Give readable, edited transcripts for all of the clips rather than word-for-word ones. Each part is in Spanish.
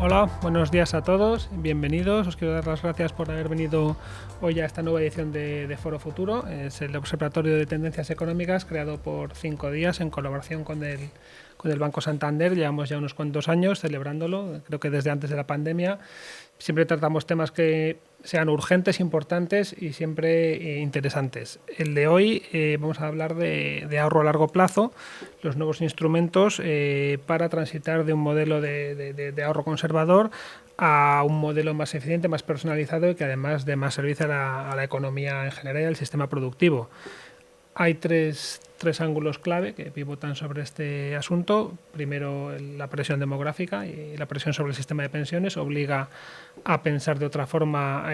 Hola, buenos días a todos, bienvenidos. Os quiero dar las gracias por haber venido hoy a esta nueva edición de Foro Futuro. Es el Observatorio de Tendencias Económicas creado por 5 días en colaboración con el Banco Santander. Llevamos ya unos cuantos años celebrándolo, creo que desde antes de la pandemia. Siempre tratamos temas que sean urgentes, importantes y siempre interesantes. El de hoy vamos a hablar de ahorro a largo plazo, los nuevos instrumentos para transitar de un modelo de ahorro conservador a un modelo más eficiente, más personalizado y que además dé más servicio a la economía en general y al sistema productivo. Hay tres ángulos clave que pivotan sobre este asunto. Primero, la presión demográfica y la presión sobre el sistema de pensiones obliga a pensar de otra forma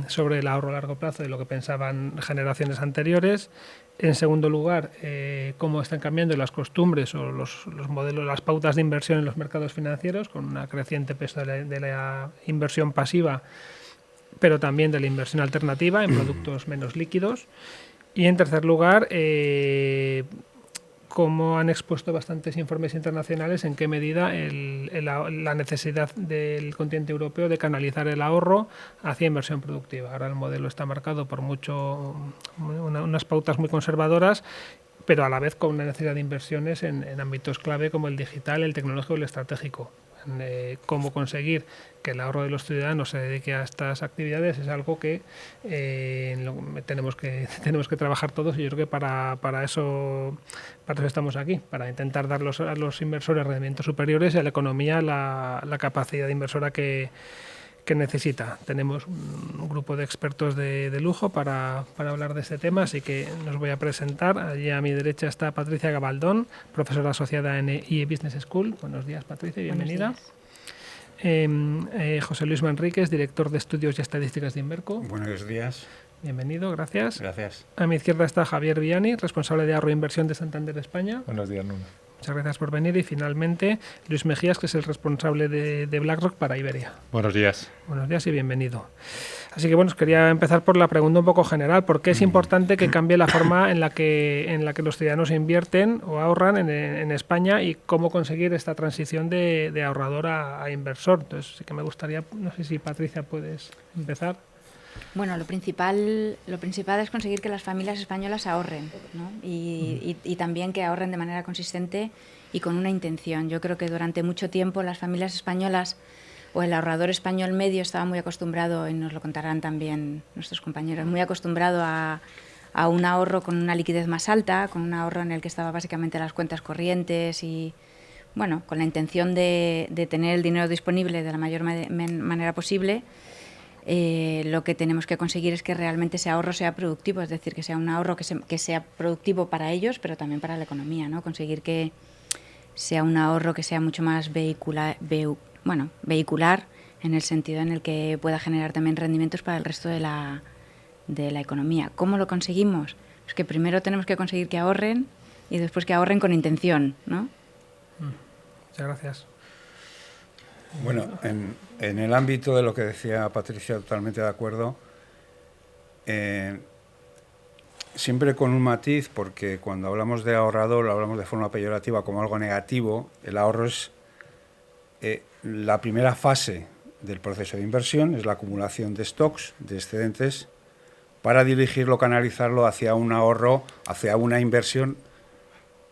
sobre el ahorro a largo plazo de lo que pensaban generaciones anteriores. En segundo lugar, cómo están cambiando las costumbres o los modelos, las pautas de inversión en los mercados financieros, con una creciente peso de la inversión pasiva, pero también de la inversión alternativa en productos menos líquidos. Y en tercer lugar, como han expuesto bastantes informes internacionales, en qué medida la necesidad del continente europeo de canalizar el ahorro hacia inversión productiva. Ahora el modelo está marcado por unas pautas muy conservadoras, pero a la vez con una necesidad de inversiones en ámbitos clave como el digital, el tecnológico y el estratégico. Cómo conseguir que el ahorro de los ciudadanos se dedique a estas actividades es algo que tenemos que trabajar todos, y yo creo que para eso estamos aquí, para intentar dar a los inversores rendimientos superiores y a la economía la capacidad inversora que necesita. Tenemos un grupo de expertos de lujo para hablar de este tema, así que nos voy a presentar. Allí a mi derecha está Patricia Gabaldón, profesora asociada en IE Business School. Buenos días, Patricia, bienvenida. José Luis Manríquez, director de Estudios y Estadísticas de Inverco. Buenos días. Bienvenido, gracias. Gracias. A mi izquierda está Javier Viani, responsable de ahorro e inversión de Santander España. Buenos días, Nuno. Muchas gracias por venir. Y finalmente, Luis Mejías, que es el responsable de BlackRock para Iberia. Buenos días. Buenos días y bienvenido. Así que bueno, quería empezar por la pregunta un poco general. ¿Por qué es importante que cambie la forma en la que los ciudadanos invierten o ahorran en España, y cómo conseguir esta transición de ahorrador a inversor? Entonces sí que me gustaría, no sé si Patricia puedes empezar. Bueno, lo principal es conseguir que las familias españolas ahorren, ¿no? Y también que ahorren de manera consistente y con una intención. Yo creo que durante mucho tiempo las familias españolas o el ahorrador español medio estaba muy acostumbrado, y nos lo contarán también nuestros compañeros, muy acostumbrado a un ahorro con una liquidez más alta, con un ahorro en el que estaba básicamente las cuentas corrientes y, bueno, con la intención de tener el dinero disponible de la mayor manera posible. Lo que tenemos que conseguir es que realmente ese ahorro sea productivo, es decir, que sea un ahorro que sea productivo para ellos, pero también para la economía, ¿no? Conseguir que sea un ahorro que sea mucho más vehicular en el sentido en el que pueda generar también rendimientos para el resto de la economía. ¿Cómo lo conseguimos? Pues que primero tenemos que conseguir que ahorren y después que ahorren con intención, ¿no? Muchas gracias. Bueno, en el ámbito de lo que decía Patricia, totalmente de acuerdo. Siempre con un matiz, porque cuando hablamos de ahorrador lo hablamos de forma peyorativa como algo negativo. El ahorro es la primera fase del proceso de inversión, es la acumulación de stocks, de excedentes, para dirigirlo, canalizarlo hacia un ahorro, hacia una inversión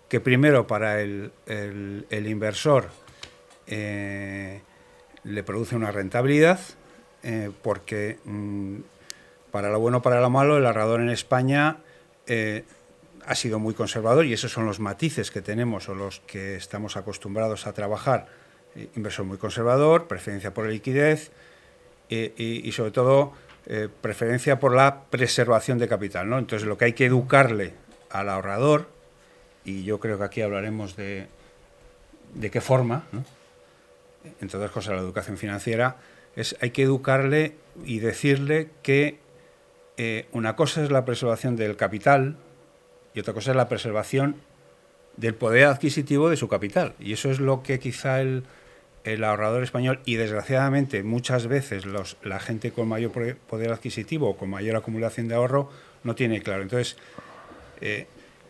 que primero para el inversor le produce una rentabilidad, porque para lo bueno, para lo malo, el ahorrador en España ha sido muy conservador, y esos son los matices que tenemos o los que estamos acostumbrados a trabajar. Inversor muy conservador, preferencia por la liquidez y sobre todo preferencia por la preservación de capital, ¿no? Entonces lo que hay que educarle al ahorrador, y yo creo que aquí hablaremos de qué forma, ¿no? Entre otras cosas la educación financiera, hay que educarle y decirle que una cosa es la preservación del capital y otra cosa es la preservación del poder adquisitivo de su capital. Y eso es lo que quizá el ahorrador español, y desgraciadamente muchas veces la gente con mayor poder adquisitivo o con mayor acumulación de ahorro no tiene claro. Entonces,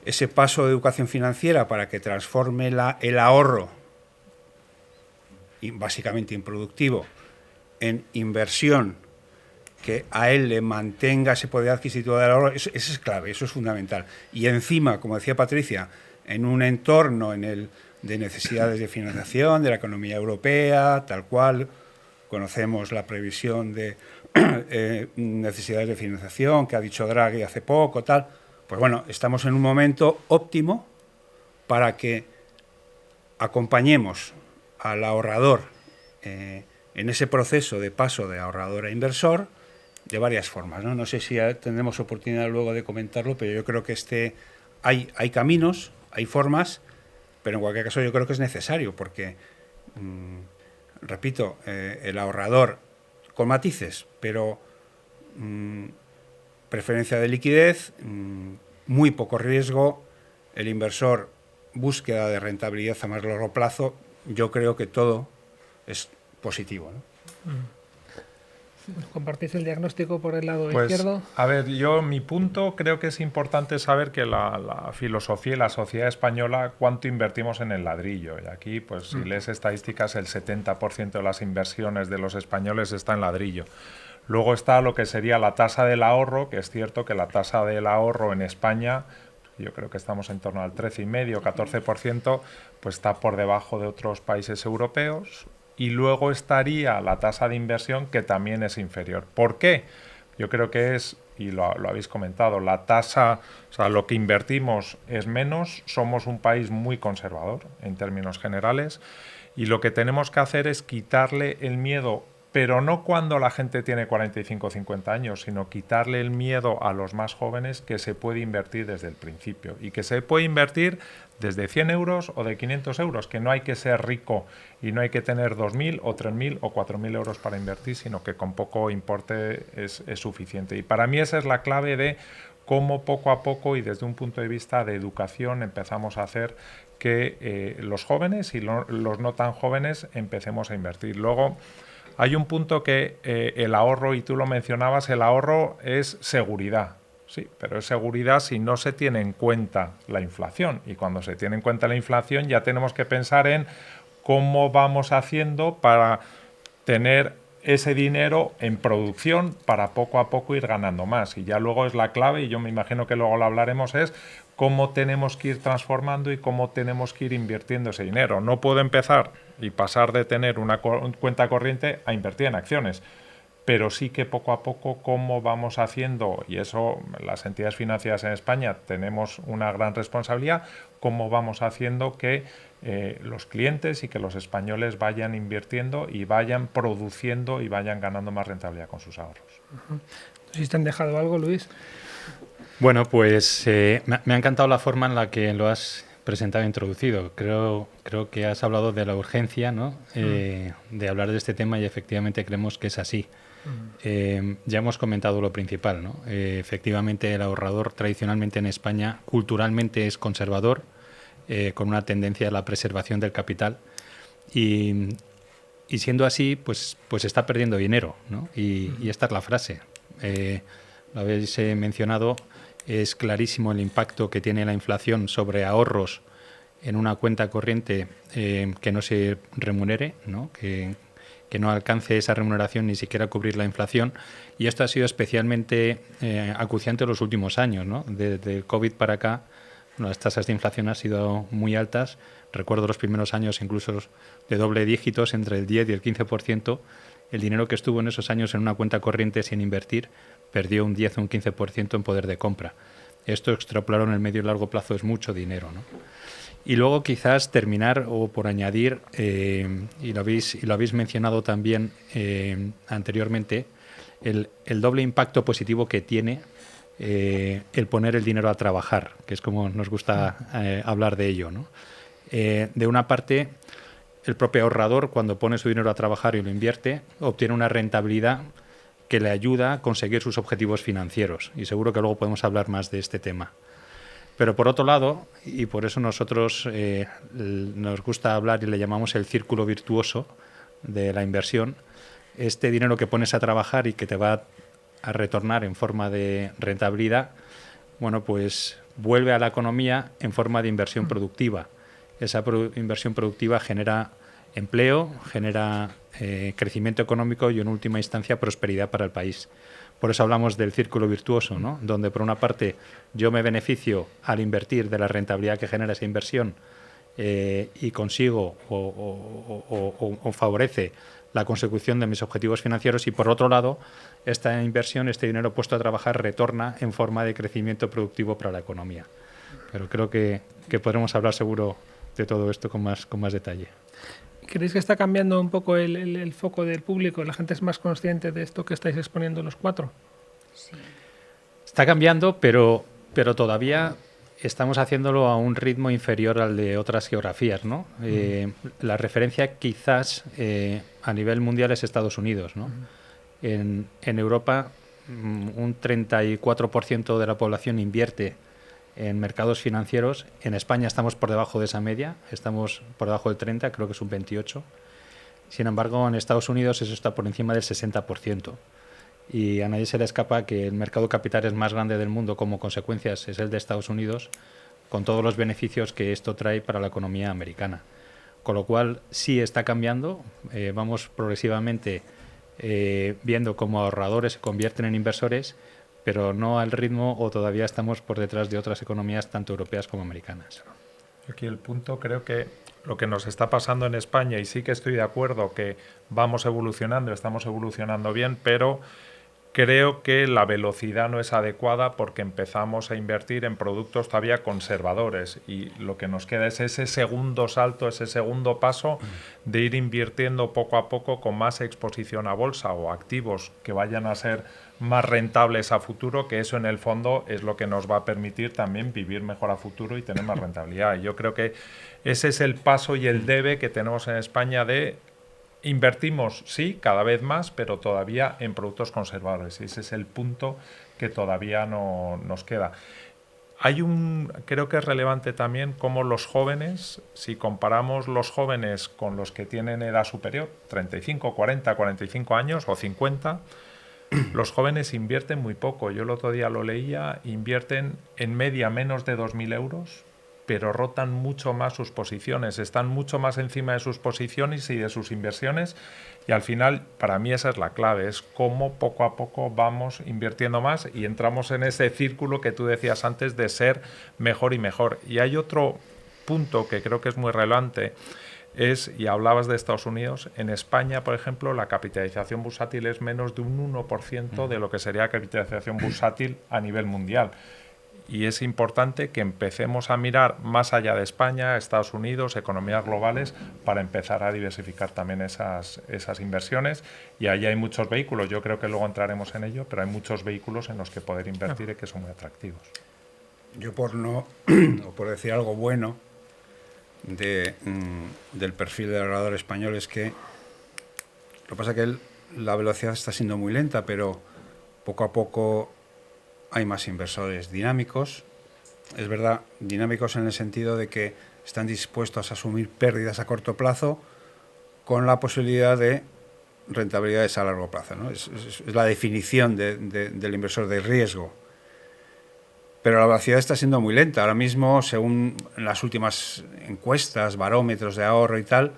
ese paso de educación financiera para que transforme el ahorro básicamente improductivo, en inversión que a él le mantenga ese poder adquisitivo del ahorro, eso es clave, eso es fundamental. Y encima, como decía Patricia, en un entorno de necesidades de financiación, de la economía europea, tal cual, conocemos la previsión de necesidades de financiación que ha dicho Draghi hace poco, tal. Pues bueno, estamos en un momento óptimo para que acompañemos al ahorrador en ese proceso de paso de ahorrador a inversor de varias formas, ¿no? No sé si tendremos oportunidad luego de comentarlo, pero yo creo que hay caminos, hay formas, pero en cualquier caso yo creo que es necesario porque, repito, el ahorrador con matices, pero preferencia de liquidez, muy poco riesgo, el inversor búsqueda de rentabilidad a más largo plazo, yo creo que todo es positivo, ¿no? ¿Compartís el diagnóstico por el lado Pues, izquierdo? a ver, mi punto creo que es importante saber que la filosofía y la sociedad española, cuánto invertimos en el ladrillo. Y aquí, pues si lees estadísticas, el 70% de las inversiones de los españoles está en ladrillo. Luego está lo que sería la tasa del ahorro, que es cierto que la tasa del ahorro en España, yo creo que estamos en torno al 13,5%, 14%, pues está por debajo de otros países europeos. Y luego estaría la tasa de inversión, que también es inferior. ¿Por qué? Yo creo que es, y lo habéis comentado, la tasa, o sea, lo que invertimos es menos, somos un país muy conservador en términos generales, y lo que tenemos que hacer es quitarle el miedo, pero no cuando la gente tiene 45 o 50 años, sino quitarle el miedo a los más jóvenes, que se puede invertir desde el principio y que se puede invertir desde 100 euros o de 500 euros, que no hay que ser rico y no hay que tener 2.000 o 3.000 o 4.000 euros para invertir, sino que con poco importe es suficiente. Y para mí esa es la clave de cómo poco a poco y desde un punto de vista de educación empezamos a hacer que los jóvenes y los no tan jóvenes empecemos a invertir. Luego, hay un punto que el ahorro, y tú lo mencionabas, el ahorro es seguridad. Sí, pero es seguridad si no se tiene en cuenta la inflación. Y cuando se tiene en cuenta la inflación ya tenemos que pensar en cómo vamos haciendo para tener ese dinero en producción para poco a poco ir ganando más. Y ya luego es la clave, y yo me imagino que luego lo hablaremos, es cómo tenemos que ir transformando y cómo tenemos que ir invirtiendo ese dinero. No puedo empezar y pasar de tener una cuenta corriente a invertir en acciones, pero sí que poco a poco cómo vamos haciendo, y eso las entidades financieras en España tenemos una gran responsabilidad, cómo vamos haciendo que los clientes y que los españoles vayan invirtiendo y vayan produciendo y vayan ganando más rentabilidad con sus ahorros. ¿Si te han dejado algo, Luis? Bueno, pues me ha encantado la forma en la que lo has presentado e introducido. Creo que has hablado de la urgencia, ¿no? De hablar de este tema, y efectivamente creemos que es así. Ya hemos comentado lo principal, ¿no? Efectivamente, el ahorrador tradicionalmente en España culturalmente es conservador, con una tendencia a la preservación del capital, y siendo así, pues está perdiendo dinero, ¿no? Y esta es la frase. Lo habéis mencionado, es clarísimo el impacto que tiene la inflación sobre ahorros en una cuenta corriente que no se remunere, ¿no? Que no alcance esa remuneración ni siquiera a cubrir la inflación, y esto ha sido especialmente acuciante en los últimos años, ¿no? Desde el COVID para acá, las tasas de inflación han sido muy altas. Recuerdo los primeros años incluso de doble dígitos, entre el 10 y el 15%. El dinero que estuvo en esos años en una cuenta corriente sin invertir perdió un 10 o un 15% en poder de compra. Esto extrapolado en el medio y largo plazo es mucho dinero, ¿no? Y luego quizás terminar, o por añadir, y lo habéis mencionado también anteriormente, el doble impacto positivo que tiene el poner el dinero a trabajar, que es como nos gusta hablar de ello, ¿no? De una parte, el propio ahorrador, cuando pone su dinero a trabajar y lo invierte, obtiene una rentabilidad que le ayuda a conseguir sus objetivos financieros, y seguro que luego podemos hablar más de este tema. Pero por otro lado, y por eso nosotros nos gusta hablar y le llamamos el círculo virtuoso de la inversión, este dinero que pones a trabajar y que te va a retornar en forma de rentabilidad, bueno, pues vuelve a la economía en forma de inversión productiva. Esa inversión productiva genera empleo, genera crecimiento económico y en última instancia prosperidad para el país. Por eso hablamos del círculo virtuoso, ¿no? Donde por una parte yo me beneficio al invertir de la rentabilidad que genera esa inversión y consigo o favorece la consecución de mis objetivos financieros, y por otro lado esta inversión, este dinero puesto a trabajar, retorna en forma de crecimiento productivo para la economía. Pero creo que podremos hablar seguro de todo esto con más detalle. ¿Creéis que está cambiando un poco el foco del público? ¿La gente es más consciente de esto que estáis exponiendo los cuatro? Sí. Está cambiando, pero todavía estamos haciéndolo a un ritmo inferior al de otras geografías, ¿no? La referencia quizás a nivel mundial es Estados Unidos, ¿no? En Europa un 34% de la población invierte en mercados financieros. En España estamos por debajo de esa media, estamos por debajo del 30%, creo que es un 28%. Sin embargo, en Estados Unidos eso está por encima del 60%. Y a nadie se le escapa que el mercado capital es más grande del mundo, como consecuencias es el de Estados Unidos, con todos los beneficios que esto trae para la economía americana. Con lo cual sí está cambiando, vamos progresivamente viendo cómo ahorradores se convierten en inversores, pero no al ritmo, o todavía estamos por detrás de otras economías tanto europeas como americanas. Aquí el punto, creo que lo que nos está pasando en España, y sí que estoy de acuerdo que vamos evolucionando, estamos evolucionando bien, pero creo que la velocidad no es adecuada porque empezamos a invertir en productos todavía conservadores y lo que nos queda es ese segundo salto, ese segundo paso de ir invirtiendo poco a poco con más exposición a bolsa o activos que vayan a ser más rentables a futuro, que eso en el fondo es lo que nos va a permitir también vivir mejor a futuro y tener más rentabilidad. Y yo creo que ese es el paso y el debe que tenemos en España de invertimos, sí, cada vez más, pero todavía en productos conservadores. Y ese es el punto que todavía no nos queda. Creo que es relevante también cómo los jóvenes, si comparamos los jóvenes con los que tienen edad superior, 35, 40, 45 años o 50, los jóvenes invierten muy poco. Yo el otro día lo leía, invierten en media menos de 2.000 euros, pero rotan mucho más sus posiciones, están mucho más encima de sus posiciones y de sus inversiones, y al final, para mí esa es la clave, es cómo poco a poco vamos invirtiendo más y entramos en ese círculo que tú decías antes de ser mejor y mejor. Y hay otro punto que creo que es muy relevante, y hablabas de Estados Unidos, en España, por ejemplo, la capitalización bursátil es menos de un 1% de lo que sería capitalización bursátil a nivel mundial. Y es importante que empecemos a mirar más allá de España, Estados Unidos, economías globales, para empezar a diversificar también esas inversiones. Y ahí hay muchos vehículos, yo creo que luego entraremos en ello, pero hay muchos vehículos en los que poder invertir y que son muy atractivos. Yo por decir algo bueno del perfil del ahorrador español es que lo que pasa es que la velocidad está siendo muy lenta, pero poco a poco hay más inversores dinámicos. Es verdad, dinámicos en el sentido de que están dispuestos a asumir pérdidas a corto plazo con la posibilidad de rentabilidades a largo plazo, ¿no? Es la definición del inversor de riesgo. Pero la velocidad está siendo muy lenta. Ahora mismo, según las últimas encuestas, barómetros de ahorro y tal,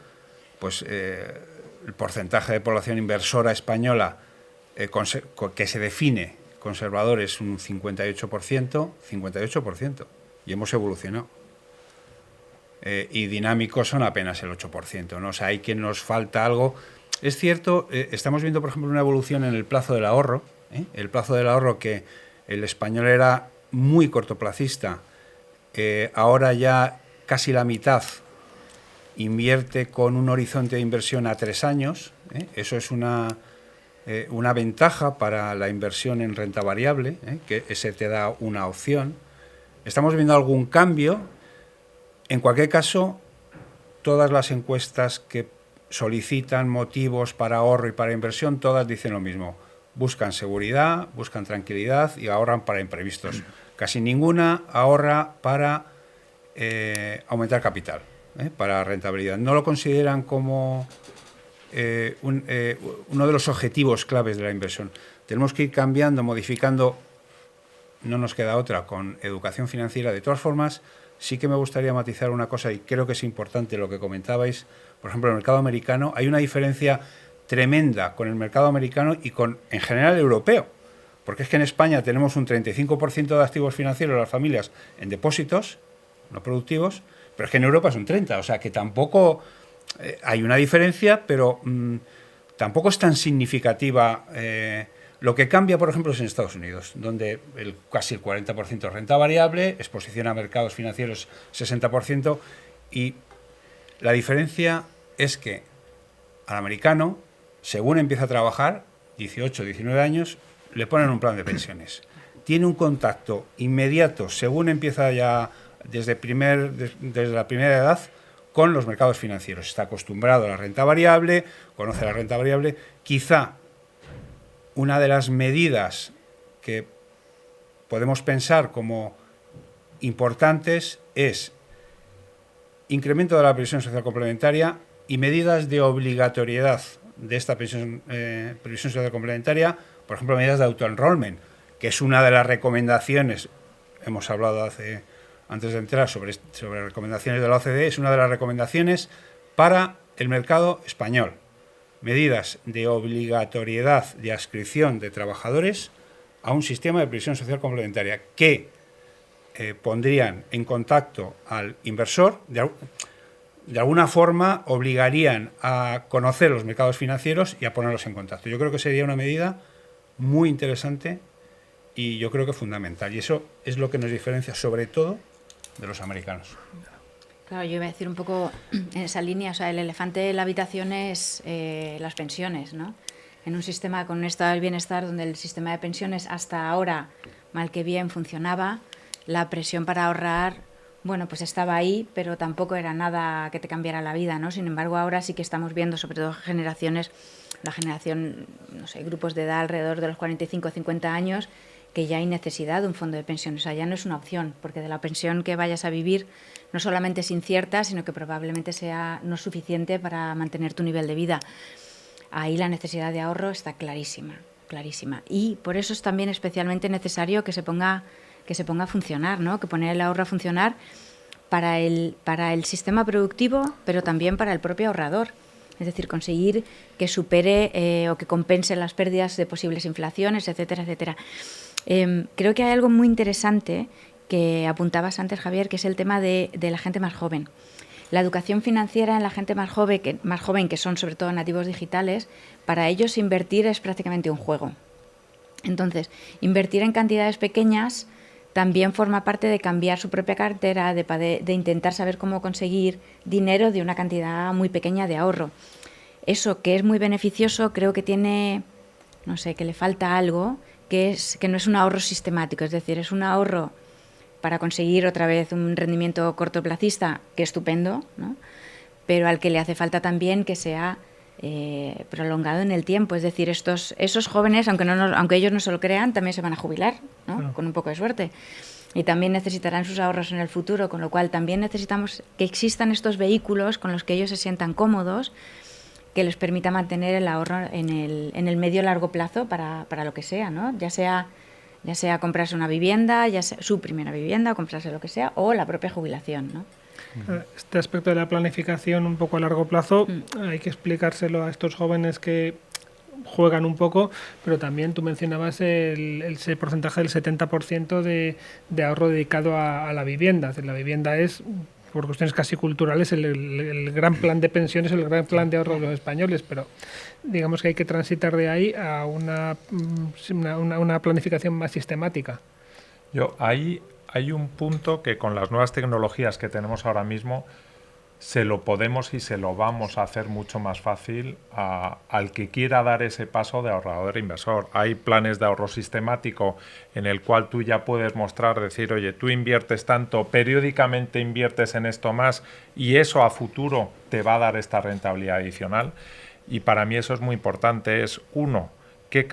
pues el porcentaje de población inversora española que se define conservador es un 58%, y hemos evolucionado. Y dinámicos son apenas el 8%, ¿no? O sea, hay que nos falta algo. Es cierto, estamos viendo, por ejemplo, una evolución en el plazo del ahorro. El plazo del ahorro, que el español era muy cortoplacista, ahora ya casi la mitad invierte con un horizonte de inversión a 3 años. Eso es una ventaja para la inversión en renta variable, que ese te da una opción. Estamos viendo algún cambio. En cualquier caso, todas las encuestas que solicitan motivos para ahorro y para inversión, todas dicen lo mismo. Buscan seguridad, buscan tranquilidad y ahorran para imprevistos. Casi ninguna ahorra para aumentar capital, para rentabilidad. No lo consideran como uno de los objetivos claves de la inversión. Tenemos que ir cambiando, modificando, no nos queda otra, con educación financiera. De todas formas, sí que me gustaría matizar una cosa, y creo que es importante lo que comentabais, por ejemplo, el mercado americano, hay una diferencia tremenda con el mercado americano y con, en general, el europeo. Porque es que en España tenemos un 35% de activos financieros de las familias en depósitos no productivos, pero es que en Europa es un 30%. O sea que tampoco hay una diferencia, pero tampoco es tan significativa. Lo que cambia, por ejemplo, es en Estados Unidos, donde casi el 40% es renta variable, exposición a mercados financieros 60%, y la diferencia es que al americano, según empieza a trabajar, 18, 19 años, le ponen un plan de pensiones. Tiene un contacto inmediato, según empieza ya desde la primera edad, con los mercados financieros. Está acostumbrado a la renta variable, conoce la renta variable. Quizá una de las medidas que podemos pensar como importantes es incremento de la previsión social complementaria y medidas de obligatoriedad de esta previsión social complementaria, por ejemplo, medidas de autoenrollment, que es una de las recomendaciones, hemos hablado antes de entrar sobre recomendaciones de la OCDE, es una de las recomendaciones para el mercado español. Medidas de obligatoriedad de adscripción de trabajadores a un sistema de previsión social complementaria que pondrían en contacto al inversor, de alguna forma obligarían a conocer los mercados financieros y a ponerlos en contacto. Yo creo que sería una medida muy interesante y yo creo que fundamental. Y eso es lo que nos diferencia sobre todo de los americanos. Claro, yo iba a decir un poco en esa línea, o sea, el elefante de la habitación es las pensiones, ¿no? En un sistema con un estado del bienestar donde el sistema de pensiones hasta ahora, mal que bien, funcionaba, la presión para ahorrar, bueno, pues estaba ahí, pero tampoco era nada que te cambiara la vida, ¿no? Sin embargo, ahora sí que estamos viendo, sobre todo generaciones, la generación, no sé, grupos de edad alrededor de los 45 o 50 años, que ya hay necesidad de un fondo de pensiones. O sea, ya no es una opción, porque de la pensión que vayas a vivir no solamente es incierta, sino que probablemente sea no suficiente para mantener tu nivel de vida. Ahí la necesidad de ahorro está clarísima, clarísima. Y por eso es también especialmente necesario que se ponga a funcionar, ¿no? Que poner el ahorro a funcionar para el sistema productivo, pero también para el propio ahorrador. Es decir, conseguir que supere o que compense las pérdidas de posibles inflaciones, etcétera, etcétera. Creo que hay algo muy interesante que apuntabas antes, Javier, que es el tema de la gente más joven. La educación financiera en la gente más joven, que son sobre todo nativos digitales, para ellos invertir es prácticamente un juego. Entonces, invertir en cantidades pequeñas también forma parte de cambiar su propia cartera, de intentar saber cómo conseguir dinero de una cantidad muy pequeña de ahorro. Eso, que es muy beneficioso, creo que tiene, no sé, que le falta algo, que no es un ahorro sistemático, es decir, es un ahorro para conseguir otra vez un rendimiento cortoplacista, que es estupendo, ¿no? Pero al que le hace falta también que sea prolongado en el tiempo. Es decir, esos jóvenes, aunque ellos no se lo crean, también se van a jubilar, ¿no? Claro. Con un poco de suerte. Y también necesitarán sus ahorros en el futuro, con lo cual también necesitamos que existan estos vehículos con los que ellos se sientan cómodos, que les permita mantener el ahorro en el medio largo plazo para lo que sea, ¿no? Ya sea comprarse una vivienda, ya sea su primera vivienda, o comprarse lo que sea, o la propia jubilación, ¿no? Este aspecto de la planificación un poco a largo plazo hay que explicárselo a estos jóvenes que juegan un poco, pero también tú mencionabas el porcentaje del 70% de ahorro dedicado a la vivienda. La vivienda es, por cuestiones casi culturales, el gran plan de pensiones, el gran plan de ahorro de los españoles, pero digamos que hay que transitar de ahí a una planificación más sistemática. Hay un punto que con las nuevas tecnologías que tenemos ahora mismo se lo podemos y se lo vamos a hacer mucho más fácil al que quiera dar ese paso de ahorrador e inversor. Hay planes de ahorro sistemático en el cual tú ya puedes mostrar, decir, oye, tú inviertes tanto, periódicamente inviertes en esto más y eso a futuro te va a dar esta rentabilidad adicional. Y para mí eso es muy importante, es uno, que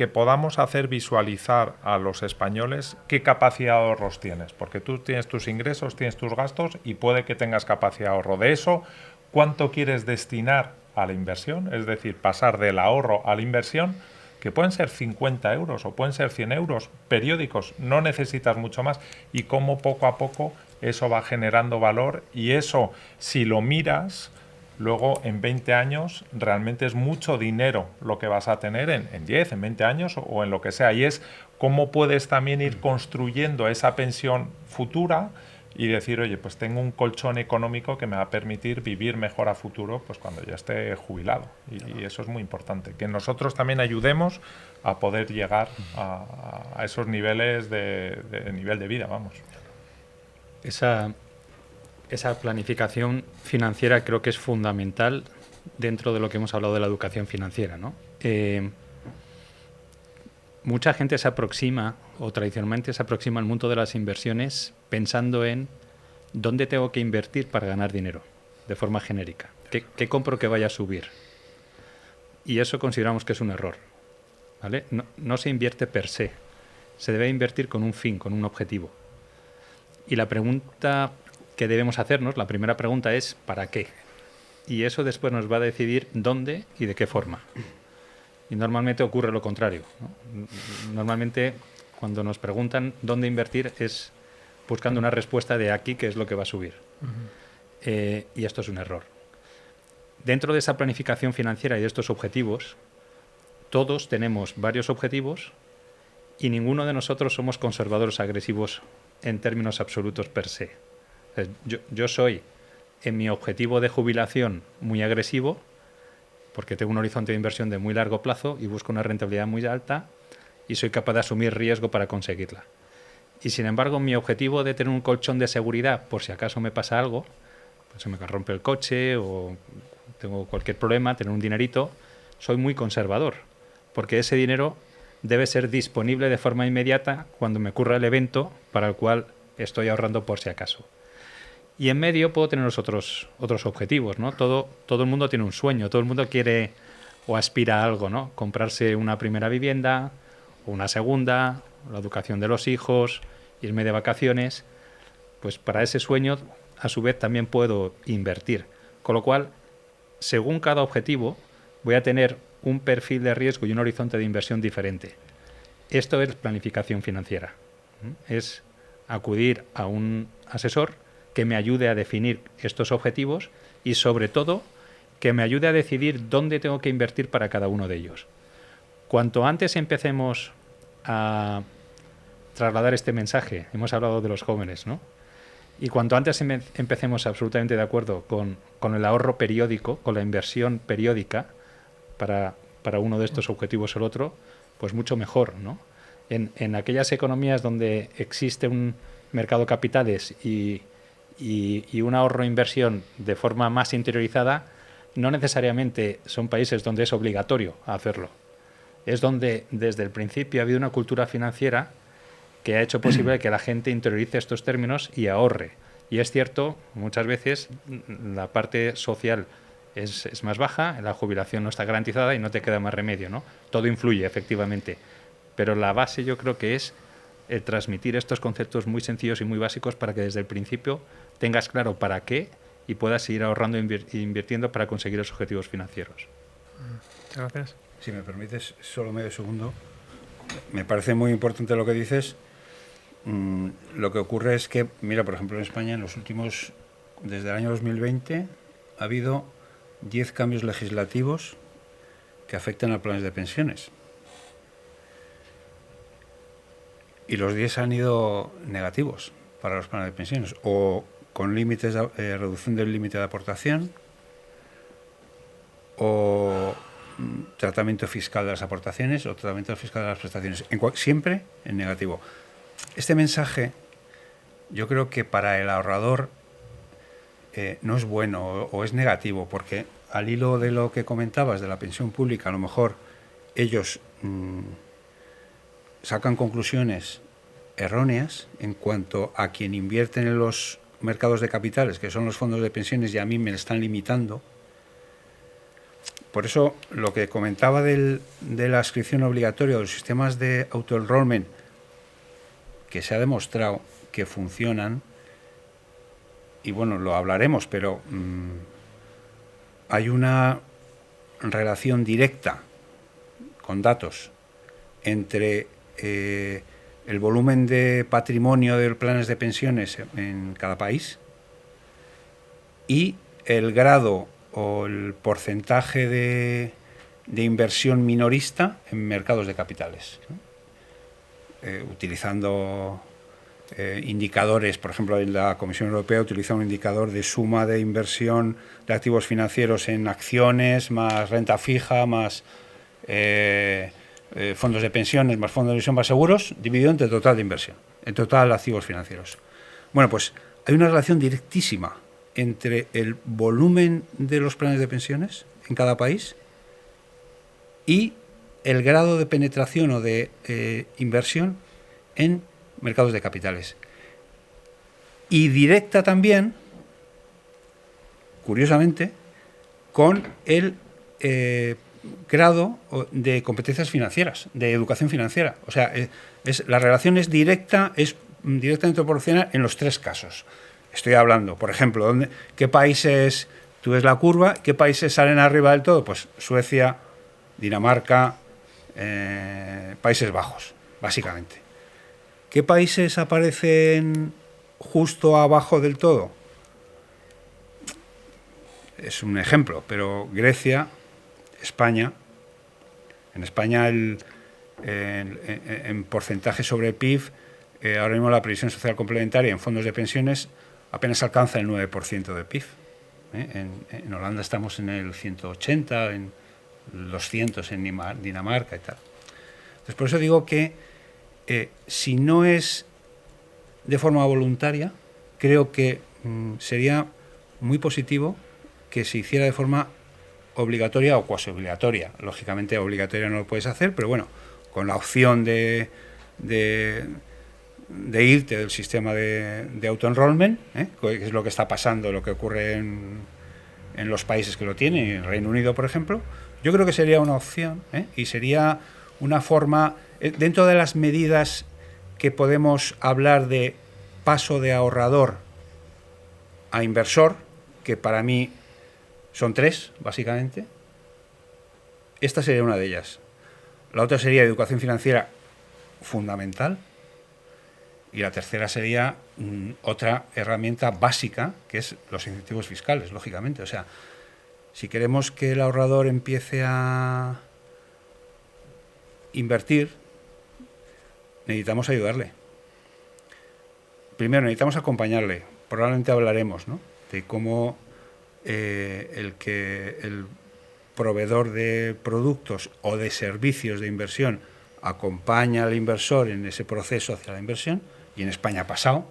podamos hacer visualizar a los españoles qué capacidad de ahorros tienes, porque tú tienes tus ingresos, tienes tus gastos y puede que tengas capacidad de ahorro. De eso, ¿cuánto quieres destinar a la inversión? Es decir, pasar del ahorro a la inversión, que pueden ser 50 euros o pueden ser 100 euros periódicos, no necesitas mucho más, y cómo poco a poco eso va generando valor, y eso, si lo miras, luego en 20 años realmente es mucho dinero lo que vas a tener en 10, en 20 años o en lo que sea. Y es cómo puedes también ir construyendo esa pensión futura y decir, oye, pues tengo un colchón económico que me va a permitir vivir mejor a futuro pues cuando ya esté jubilado. Y eso es muy importante, que nosotros también ayudemos a poder llegar a esos niveles de nivel de vida, vamos. Esa planificación financiera creo que es fundamental dentro de lo que hemos hablado de la educación financiera, ¿no? Mucha gente se aproxima, o tradicionalmente se aproxima al mundo de las inversiones pensando en dónde tengo que invertir para ganar dinero, de forma genérica. ¿Qué compro que vaya a subir? Y eso consideramos que es un error, ¿vale? No se invierte per se, se debe invertir con un fin, con un objetivo. Y la pregunta que debemos hacernos, la primera pregunta es ¿para qué? Y eso después nos va a decidir dónde y de qué forma. Y normalmente ocurre lo contrario, ¿no? Normalmente cuando nos preguntan dónde invertir es buscando una respuesta de aquí, qué es lo que va a subir. Y esto es un error. Dentro de esa planificación financiera y de estos objetivos, todos tenemos varios objetivos y ninguno de nosotros somos conservadores agresivos en términos absolutos per se. Yo soy, en mi objetivo de jubilación, muy agresivo, porque tengo un horizonte de inversión de muy largo plazo y busco una rentabilidad muy alta y soy capaz de asumir riesgo para conseguirla. Y sin embargo, mi objetivo de tener un colchón de seguridad, por si acaso me pasa algo, pues se me rompe el coche o tengo cualquier problema, tener un dinerito, soy muy conservador, porque ese dinero debe ser disponible de forma inmediata cuando me ocurra el evento para el cual estoy ahorrando por si acaso. Y en medio puedo tener otros objetivos, ¿no? Todo el mundo tiene un sueño, todo el mundo quiere o aspira a algo, ¿no? Comprarse una primera vivienda, o una segunda, la educación de los hijos, irme de vacaciones. Pues para ese sueño, a su vez, también puedo invertir. Con lo cual, según cada objetivo, voy a tener un perfil de riesgo y un horizonte de inversión diferente. Esto es planificación financiera. Es acudir a un asesor que me ayude a definir estos objetivos y, sobre todo, que me ayude a decidir dónde tengo que invertir para cada uno de ellos. Cuanto antes empecemos a trasladar este mensaje, hemos hablado de los jóvenes, ¿no? Y cuanto antes empecemos absolutamente de acuerdo con el ahorro periódico, con la inversión periódica para uno de estos objetivos o el otro, pues mucho mejor, ¿no? En aquellas economías donde existe un mercado de capitales y un ahorro e inversión de forma más interiorizada, no necesariamente son países donde es obligatorio hacerlo. Es donde desde el principio ha habido una cultura financiera que ha hecho posible que la gente interiorice estos términos y ahorre. Y es cierto, muchas veces la parte social es más baja, la jubilación no está garantizada y no te queda más remedio, ¿no? Todo influye, efectivamente. Pero la base yo creo que es el transmitir estos conceptos muy sencillos y muy básicos para que desde el principio tengas claro para qué y puedas seguir ahorrando e invirtiendo para conseguir los objetivos financieros. Muchas gracias. Si me permites, solo medio segundo. Me parece muy importante lo que dices. Lo que ocurre es que, mira, por ejemplo, en España, desde el año 2020, ha habido 10 cambios legislativos que afectan a planes de pensiones. Y los 10 han ido negativos para los planes de pensiones, o con límites de reducción del límite de aportación, o tratamiento fiscal de las aportaciones, o tratamiento fiscal de las prestaciones, siempre en negativo. Este mensaje, yo creo que para el ahorrador no es bueno o es negativo, porque al hilo de lo que comentabas de la pensión pública, a lo mejor ellos sacan conclusiones erróneas en cuanto a quien invierte en los mercados de capitales, que son los fondos de pensiones, y a mí me están limitando. Por eso, lo que comentaba de la inscripción obligatoria, de los sistemas de auto-enrollment, que se ha demostrado que funcionan, y bueno, lo hablaremos, pero hay una relación directa con datos entre el volumen de patrimonio de planes de pensiones en cada país y el grado o el porcentaje de inversión minorista en mercados de capitales, ¿no? Utilizando indicadores, por ejemplo, la Comisión Europea utiliza un indicador de suma de inversión de activos financieros en acciones, más renta fija, más fondos de pensiones, más fondos de inversión, más seguros, dividido entre el total de inversión, el total de activos financieros. Bueno, pues hay una relación directísima entre el volumen de los planes de pensiones en cada país y el grado de penetración o de inversión en mercados de capitales. Y directa también, curiosamente, con el grado de competencias financieras, de educación financiera. O sea, la relación es directa, es directamente proporcional en los tres casos. Estoy hablando, por ejemplo, ¿qué países, tú ves la curva, qué países salen arriba del todo? Pues Suecia, Dinamarca, Países Bajos, básicamente. ¿Qué países aparecen justo abajo del todo? Es un ejemplo, pero Grecia, España. En España en porcentaje sobre PIB, ahora mismo la previsión social complementaria en fondos de pensiones apenas alcanza el 9% de PIB. En Holanda estamos en el 180, en 200 en Dinamarca y tal. Entonces, por eso digo que si no es de forma voluntaria, creo que sería muy positivo que se hiciera de forma obligatoria o cuasi obligatoria. Lógicamente obligatoria no lo puedes hacer, pero bueno, con la opción de irte del sistema de auto-enrollment, que es lo que está pasando, lo que ocurre en los países que lo tienen, en el Reino Unido, por ejemplo. Yo creo que sería una opción, y sería una forma, dentro de las medidas que podemos hablar de paso de ahorrador a inversor, que para mí son tres, básicamente. Esta sería una de ellas. La otra sería educación financiera fundamental. Y la tercera sería otra herramienta básica, que es los incentivos fiscales, lógicamente. O sea, si queremos que el ahorrador empiece a invertir, necesitamos ayudarle. Primero, necesitamos acompañarle. Probablemente hablaremos, ¿no?, de cómo el proveedor de productos o de servicios de inversión acompaña al inversor en ese proceso hacia la inversión, y en España ha pasado,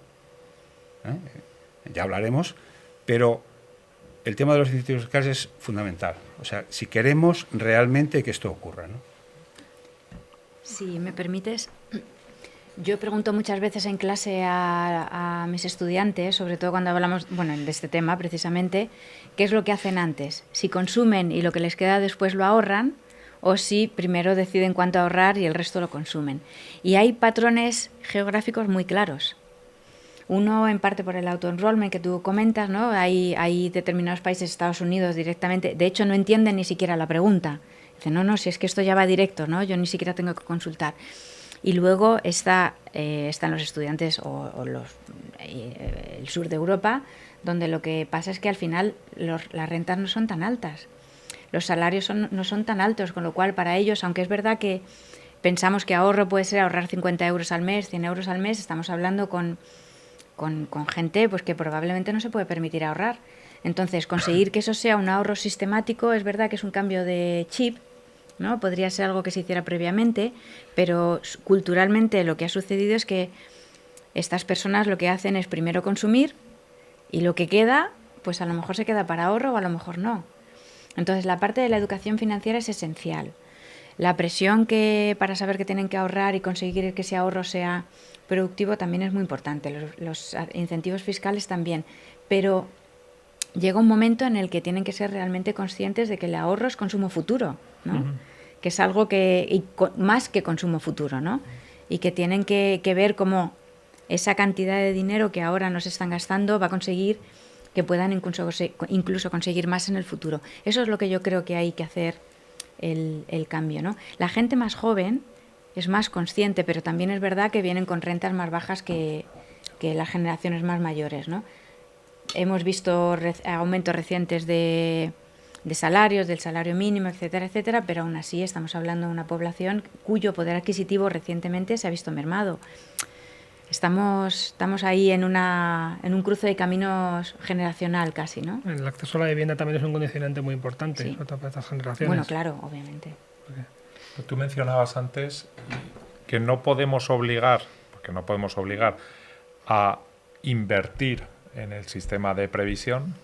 ya hablaremos, pero el tema de los incentivos fiscales es fundamental. O sea, si queremos realmente que esto ocurra, ¿no? Si me permites, yo pregunto muchas veces en clase a mis estudiantes, sobre todo cuando hablamos, de este tema precisamente, qué es lo que hacen antes, si consumen y lo que les queda después lo ahorran, o si primero deciden cuánto ahorrar y el resto lo consumen. Y hay patrones geográficos muy claros. Uno, en parte por el auto-enrollment que tú comentas, ¿no? Hay determinados países, Estados Unidos directamente, de hecho no entienden ni siquiera la pregunta. Dicen, no, si es que esto ya va directo, ¿no? Yo ni siquiera tengo que consultar. Y luego están los estudiantes el sur de Europa, donde lo que pasa es que al final las rentas no son tan altas. Los salarios no son tan altos, con lo cual para ellos, aunque es verdad que pensamos que ahorro puede ser ahorrar 50 euros al mes, 100 euros al mes, estamos hablando con gente pues que probablemente no se puede permitir ahorrar. Entonces, conseguir que eso sea un ahorro sistemático, es verdad que es un cambio de chip, ¿no? Podría ser algo que se hiciera previamente, pero culturalmente lo que ha sucedido es que estas personas lo que hacen es primero consumir y lo que queda, pues a lo mejor se queda para ahorro o a lo mejor no. Entonces, la parte de la educación financiera es esencial. La presión para saber que tienen que ahorrar y conseguir que ese ahorro sea productivo también es muy importante. Los incentivos fiscales también. Pero llega un momento en el que tienen que ser realmente conscientes de que el ahorro es consumo futuro, ¿no? Uh-huh. Que es algo más que consumo futuro, ¿no? Y que tienen que ver cómo esa cantidad de dinero que ahora nos están gastando va a conseguir que puedan incluso conseguir más en el futuro. Eso es lo que yo creo que hay que hacer el cambio, ¿no? La gente más joven es más consciente, pero también es verdad que vienen con rentas más bajas que las generaciones más mayores, ¿no? Hemos visto aumentos recientes de de salarios, del salario mínimo, etcétera, etcétera, pero aún así estamos hablando de una población cuyo poder adquisitivo recientemente se ha visto mermado. Estamos ahí en un cruce de caminos generacional casi, ¿no? El acceso a la vivienda también es un condicionante muy importante, Sí. sobre todo para estas generaciones. Bueno, claro, obviamente. Tú mencionabas antes que no podemos obligar, porque no podemos obligar a invertir en el sistema de previsión,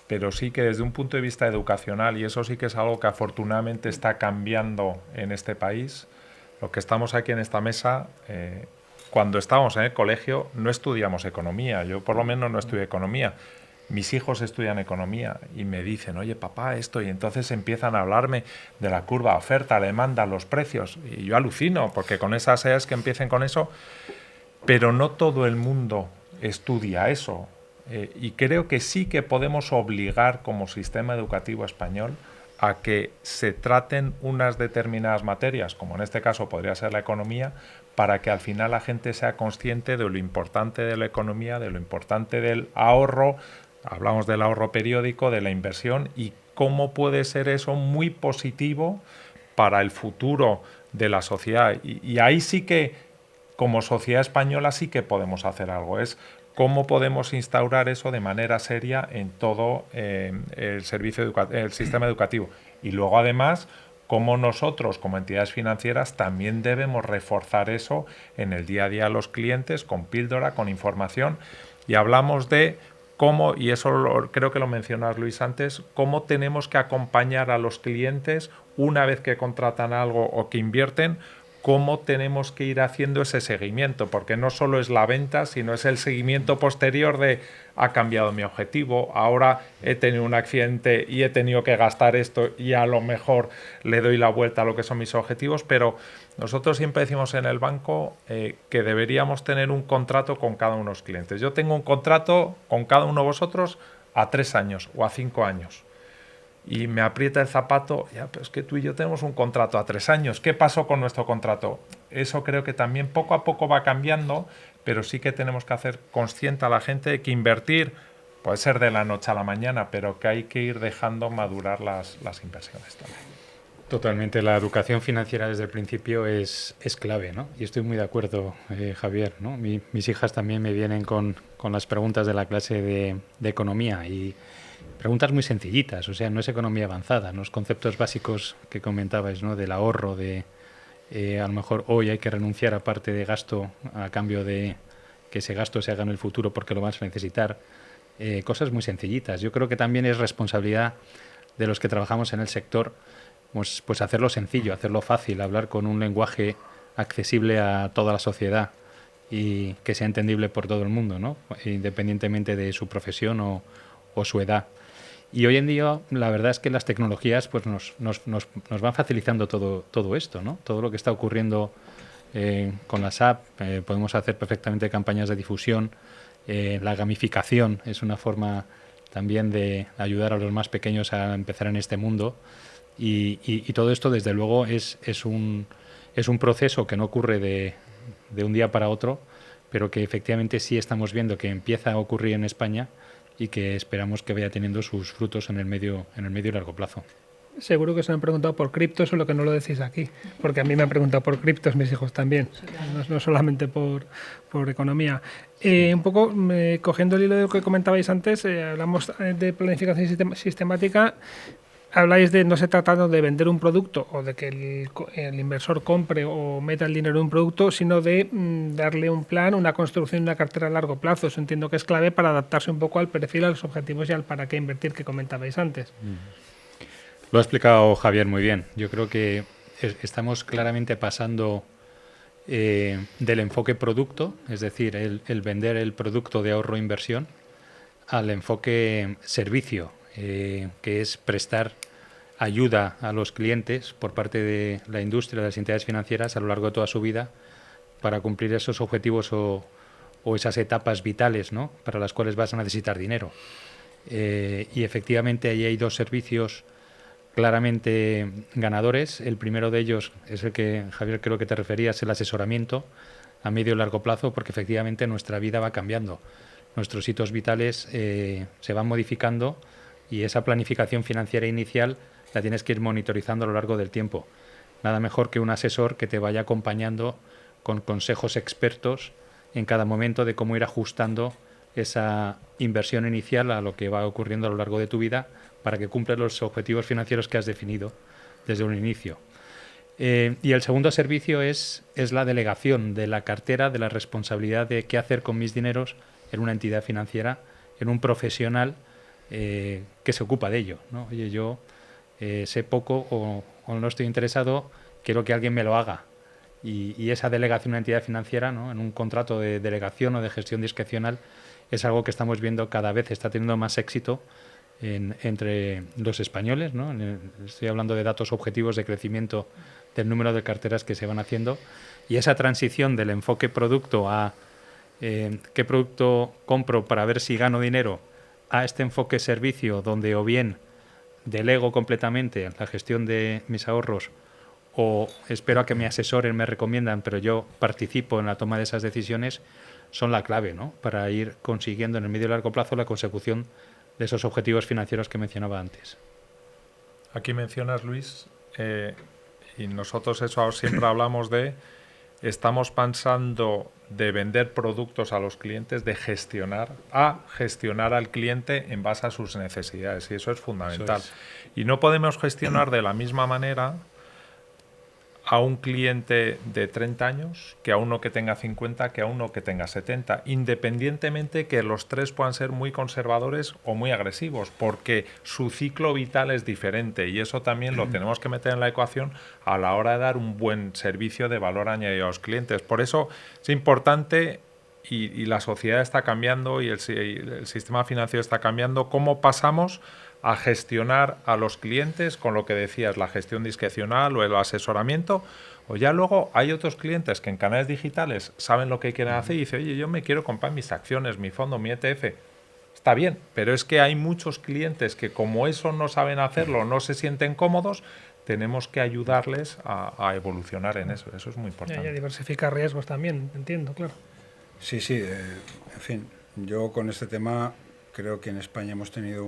pero sí que desde un punto de vista educacional, y eso sí que es algo que afortunadamente está cambiando en este país, lo que estamos aquí en esta mesa, cuando estábamos en el colegio no estudiamos economía, yo por lo menos no estudié economía. Mis hijos estudian economía y me dicen, oye papá, esto, y entonces empiezan a hablarme de la curva oferta, demanda, los precios, y yo alucino, porque con esas edades que empiecen con eso, pero no todo el mundo estudia eso, y creo que sí que podemos obligar como sistema educativo español a que se traten unas determinadas materias, como en este caso podría ser la economía, para que al final la gente sea consciente de lo importante de la economía, de lo importante del ahorro. Hablamos del ahorro periódico, de la inversión, y cómo puede ser eso muy positivo para el futuro de la sociedad. Y ahí sí que, como sociedad española, sí que podemos hacer algo. Es cómo podemos instaurar eso de manera seria en todo el sistema educativo. Y luego, además, cómo nosotros, como entidades financieras, también debemos reforzar eso en el día a día a los clientes, con píldora, con información. Y hablamos de cómo, y eso creo que lo mencionas Luis antes, cómo tenemos que acompañar a los clientes una vez que contratan algo o que invierten, cómo tenemos que ir haciendo ese seguimiento, porque no solo es la venta, sino es el seguimiento posterior de ha cambiado mi objetivo, ahora he tenido un accidente y he tenido que gastar esto y a lo mejor le doy la vuelta a lo que son mis objetivos, pero nosotros siempre decimos en el banco que deberíamos tener un contrato con cada uno de los clientes. Yo tengo un contrato con cada uno de vosotros a 3 años o a 5 años. Y me aprieta el zapato, ya, pero es que tú y yo tenemos un contrato a 3 años. ¿Qué pasó con nuestro contrato? Eso creo que también poco a poco va cambiando, pero sí que tenemos que hacer consciente a la gente de que invertir puede ser de la noche a la mañana, pero que hay que ir dejando madurar las inversiones también. Totalmente, la educación financiera desde el principio es clave, ¿no? Y estoy muy de acuerdo, Javier, ¿no? Mis hijas también me vienen con las preguntas de la clase de economía y preguntas muy sencillitas, o sea, no es economía avanzada, los conceptos básicos que comentabais, ¿no? Del ahorro, de a lo mejor hoy hay que renunciar a parte de gasto a cambio de que ese gasto se haga en el futuro porque lo vas a necesitar. Cosas muy sencillitas. Yo creo que también es responsabilidad de los que trabajamos en el sector, pues hacerlo sencillo, hacerlo fácil, hablar con un lenguaje accesible a toda la sociedad y que sea entendible por todo el mundo, ¿no? Independientemente de su profesión o su edad. Y hoy en día la verdad es que las tecnologías pues nos van facilitando todo esto, ¿no? Todo lo que está ocurriendo con las apps, podemos hacer perfectamente campañas de difusión. La gamificación es una forma también de ayudar a los más pequeños a empezar en este mundo y todo esto desde luego es un proceso que no ocurre de un día para otro, pero que efectivamente sí estamos viendo que empieza a ocurrir en España y que esperamos que vaya teniendo sus frutos en el medio y largo plazo. Seguro que se han preguntado por criptos, solo que no lo decís aquí, porque a mí me han preguntado por criptos mis hijos también, sí, claro. No solamente por economía. Un poco, cogiendo el hilo de lo que comentabais antes, hablamos de planificación sistemática. Habláis de no se tratando de vender un producto o de que el inversor compre o meta el dinero en un producto, sino de darle un plan, una construcción, una cartera a largo plazo. Eso entiendo que es clave para adaptarse un poco al perfil, a los objetivos y al para qué invertir que comentabais antes. Lo ha explicado Javier muy bien. Yo creo que estamos claramente pasando del enfoque producto, es decir, el vender el producto de ahorro e inversión, al enfoque servicio, que es prestar ayuda a los clientes por parte de la industria, de las entidades financieras a lo largo de toda su vida para cumplir esos objetivos o esas etapas vitales, ¿no? Para las cuales vas a necesitar dinero. Y efectivamente ahí hay dos servicios claramente ganadores. El primero de ellos es el que, Javier, creo que te referías, el asesoramiento a medio y largo plazo, porque efectivamente nuestra vida va cambiando. Nuestros hitos vitales se van modificando Y esa planificación financiera inicial la tienes que ir monitorizando a lo largo del tiempo. Nada mejor que un asesor que te vaya acompañando con consejos expertos en cada momento de cómo ir ajustando esa inversión inicial a lo que va ocurriendo a lo largo de tu vida para que cumplas los objetivos financieros que has definido desde un inicio. Y el segundo servicio es la delegación de la cartera, de la responsabilidad de qué hacer con mis dineros en una entidad financiera, en un profesional que se ocupa de ello, ¿no? Oye, yo sé poco o no estoy interesado, quiero que alguien me lo haga. Y esa delegación a una entidad financiera, ¿no? En un contrato de delegación o de gestión discrecional, es algo que estamos viendo cada vez está teniendo más éxito entre los españoles, ¿no? Estoy hablando de datos objetivos de crecimiento del número de carteras que se van haciendo, y esa transición del enfoque producto a qué producto compro para ver si gano dinero, a este enfoque servicio donde o bien delego completamente la gestión de mis ahorros o espero a que me asesoren, me recomiendan, pero yo participo en la toma de esas decisiones, son la clave, ¿no? Para ir consiguiendo en el medio y largo plazo la consecución de esos objetivos financieros que mencionaba antes. Aquí mencionas, Luis, y nosotros eso siempre hablamos de, estamos pensando de vender productos a los clientes, de gestionar al cliente en base a sus necesidades, y eso es fundamental. Eso es. Y no podemos gestionar de la misma manera a un cliente de 30 años que a uno que tenga 50, que a uno que tenga 70, independientemente que los tres puedan ser muy conservadores o muy agresivos, porque su ciclo vital es diferente, y eso también lo tenemos que meter en la ecuación a la hora de dar un buen servicio de valor añadido a los clientes. Por eso es importante, y la sociedad está cambiando y el sistema financiero está cambiando, cómo pasamos a gestionar a los clientes con lo que decías, la gestión discrecional o el asesoramiento, o ya luego hay otros clientes que en canales digitales saben lo que quieren hacer y dicen, oye, yo me quiero comprar mis acciones, mi fondo, mi ETF. Está bien, pero es que hay muchos clientes que como eso no saben hacerlo, no se sienten cómodos, tenemos que ayudarles a evolucionar en eso. Eso es muy importante. Y a diversificar riesgos también, entiendo, claro. Sí, en fin, yo con este tema creo que en España hemos tenido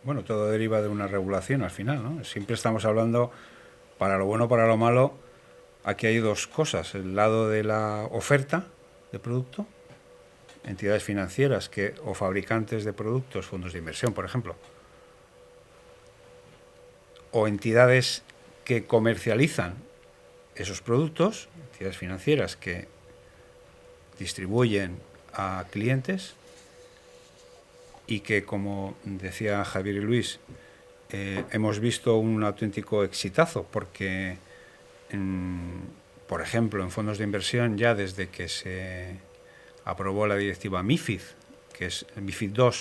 bueno, todo deriva de una regulación al final, ¿no? Siempre estamos hablando, para lo bueno, para lo malo, aquí hay dos cosas. El lado de la oferta de producto, entidades financieras o fabricantes de productos, fondos de inversión, por ejemplo, o entidades que comercializan esos productos, entidades financieras que distribuyen a clientes, y que, como decía Javier y Luis, hemos visto un auténtico exitazo, porque, por ejemplo, en fondos de inversión, ya desde que se aprobó la directiva MiFID, que es el MiFID II,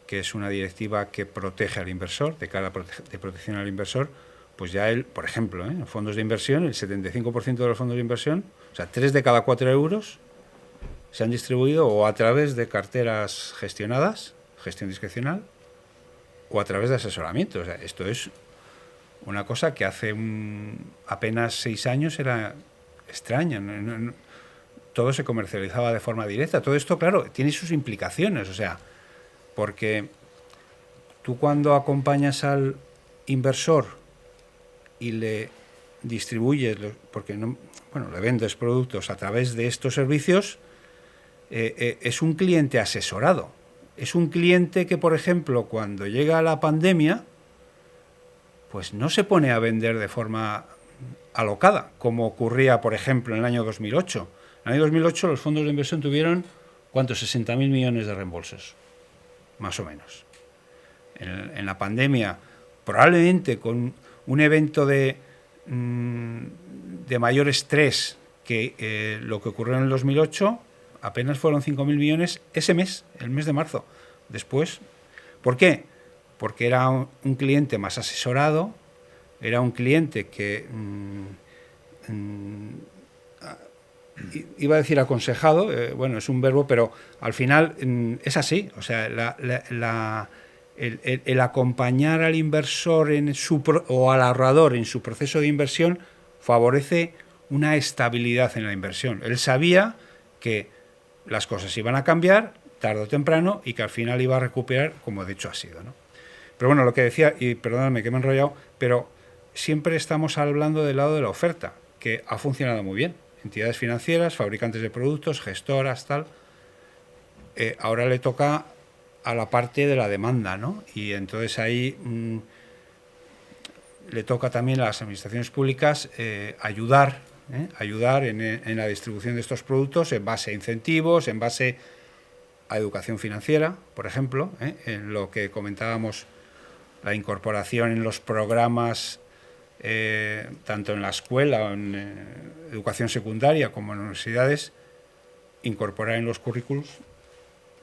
que es una directiva que protege al inversor, de cara de protección al inversor, pues ya por ejemplo, en fondos de inversión, el 75% de los fondos de inversión, o sea, 3 de cada 4 euros, se han distribuido o a través de carteras gestionadas, gestión discrecional, o a través de asesoramiento. O sea, esto es una cosa que hace apenas 6 años era extraña. Todo se comercializaba de forma directa. Todo esto, claro, tiene sus implicaciones. O sea, porque tú cuando acompañas al inversor y le distribuyes, porque le vendes productos a través de estos servicios, es un cliente asesorado. Es un cliente que, por ejemplo, cuando llega la pandemia, pues no se pone a vender de forma alocada, como ocurría, por ejemplo, en el año 2008. En el año 2008 los fondos de inversión tuvieron, ¿cuántos? 60.000 millones de reembolsos, más o menos. En la pandemia, probablemente con un evento de mayor estrés que lo que ocurrió en el 2008, apenas fueron 5.000 millones ese mes, el mes de marzo. Después, ¿por qué? Porque era un cliente más asesorado, era un cliente que iba a decir aconsejado, bueno, es un verbo, pero al final es así. O sea, el acompañar al inversor o al ahorrador en su proceso de inversión favorece una estabilidad en la inversión. Él sabía que las cosas iban a cambiar tarde o temprano y que al final iba a recuperar, como de hecho ha sido, ¿no? Pero bueno, lo que decía, y perdóname que me he enrollado, pero siempre estamos hablando del lado de la oferta, que ha funcionado muy bien. Entidades financieras, fabricantes de productos, gestoras, tal. Ahora le toca a la parte de la demanda, ¿no? Y entonces ahí le toca también a las administraciones públicas ayudar en la distribución de estos productos en base a incentivos, en base a educación financiera, por ejemplo, en lo que comentábamos, la incorporación en los programas, tanto en la escuela o en educación secundaria como en universidades, incorporar en los currículos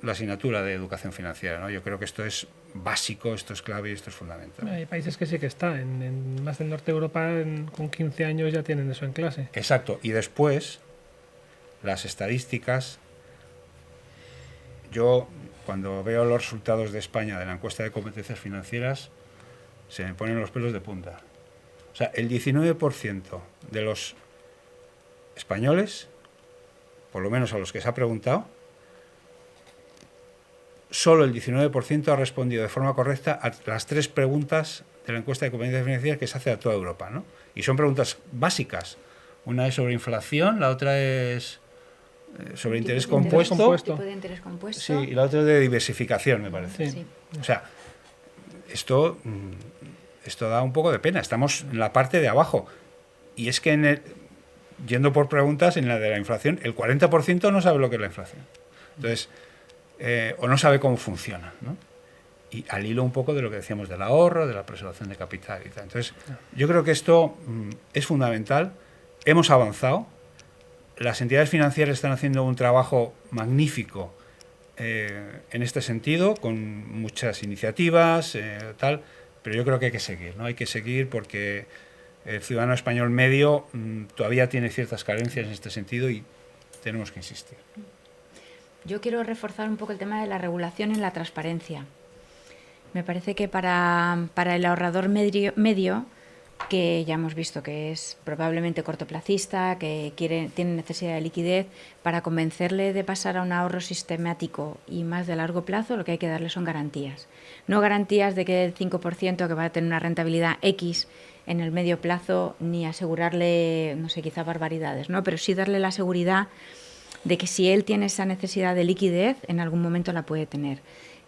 la asignatura de educación financiera, ¿no? Yo creo que esto es básico, esto es clave y esto es fundamental. Hay países que sí que está, en más del norte de Europa con 15 años ya tienen eso en clase. Exacto, y después las estadísticas, yo cuando veo los resultados de España de la encuesta de competencias financieras se me ponen los pelos de punta. O sea, el 19% de los españoles, por lo menos a los que se ha preguntado, solo el 19% ha respondido de forma correcta a las 3 preguntas de la encuesta de competencias financieras que se hace a toda Europa, ¿no? Y son preguntas básicas. Una es sobre inflación, la otra es sobre interés compuesto. Tipo de interés compuesto. Sí, y la otra es de diversificación, me parece. Sí. O sea, esto da un poco de pena. Estamos en la parte de abajo. Y es que yendo por preguntas, en la de la inflación, el 40% no sabe lo que es la inflación. Entonces, o no sabe cómo funciona, ¿no? Y al hilo un poco de lo que decíamos del ahorro, de la preservación de capital y tal. Entonces, yo creo que esto es fundamental. Hemos avanzado. Las entidades financieras están haciendo un trabajo magnífico en este sentido, con muchas iniciativas, tal, pero yo creo que hay que seguir, ¿no? Hay que seguir porque el ciudadano español medio todavía tiene ciertas carencias en este sentido y tenemos que insistir. Yo quiero reforzar un poco el tema de la regulación y la transparencia. Me parece que para el ahorrador medio, que ya hemos visto que es probablemente cortoplacista, que tiene necesidad de liquidez, para convencerle de pasar a un ahorro sistemático y más de largo plazo, lo que hay que darle son garantías. No garantías de que el 5% que va a tener una rentabilidad X en el medio plazo, ni asegurarle, no sé, quizá barbaridades, ¿no? Pero sí darle la seguridad de que si él tiene esa necesidad de liquidez, en algún momento la puede tener.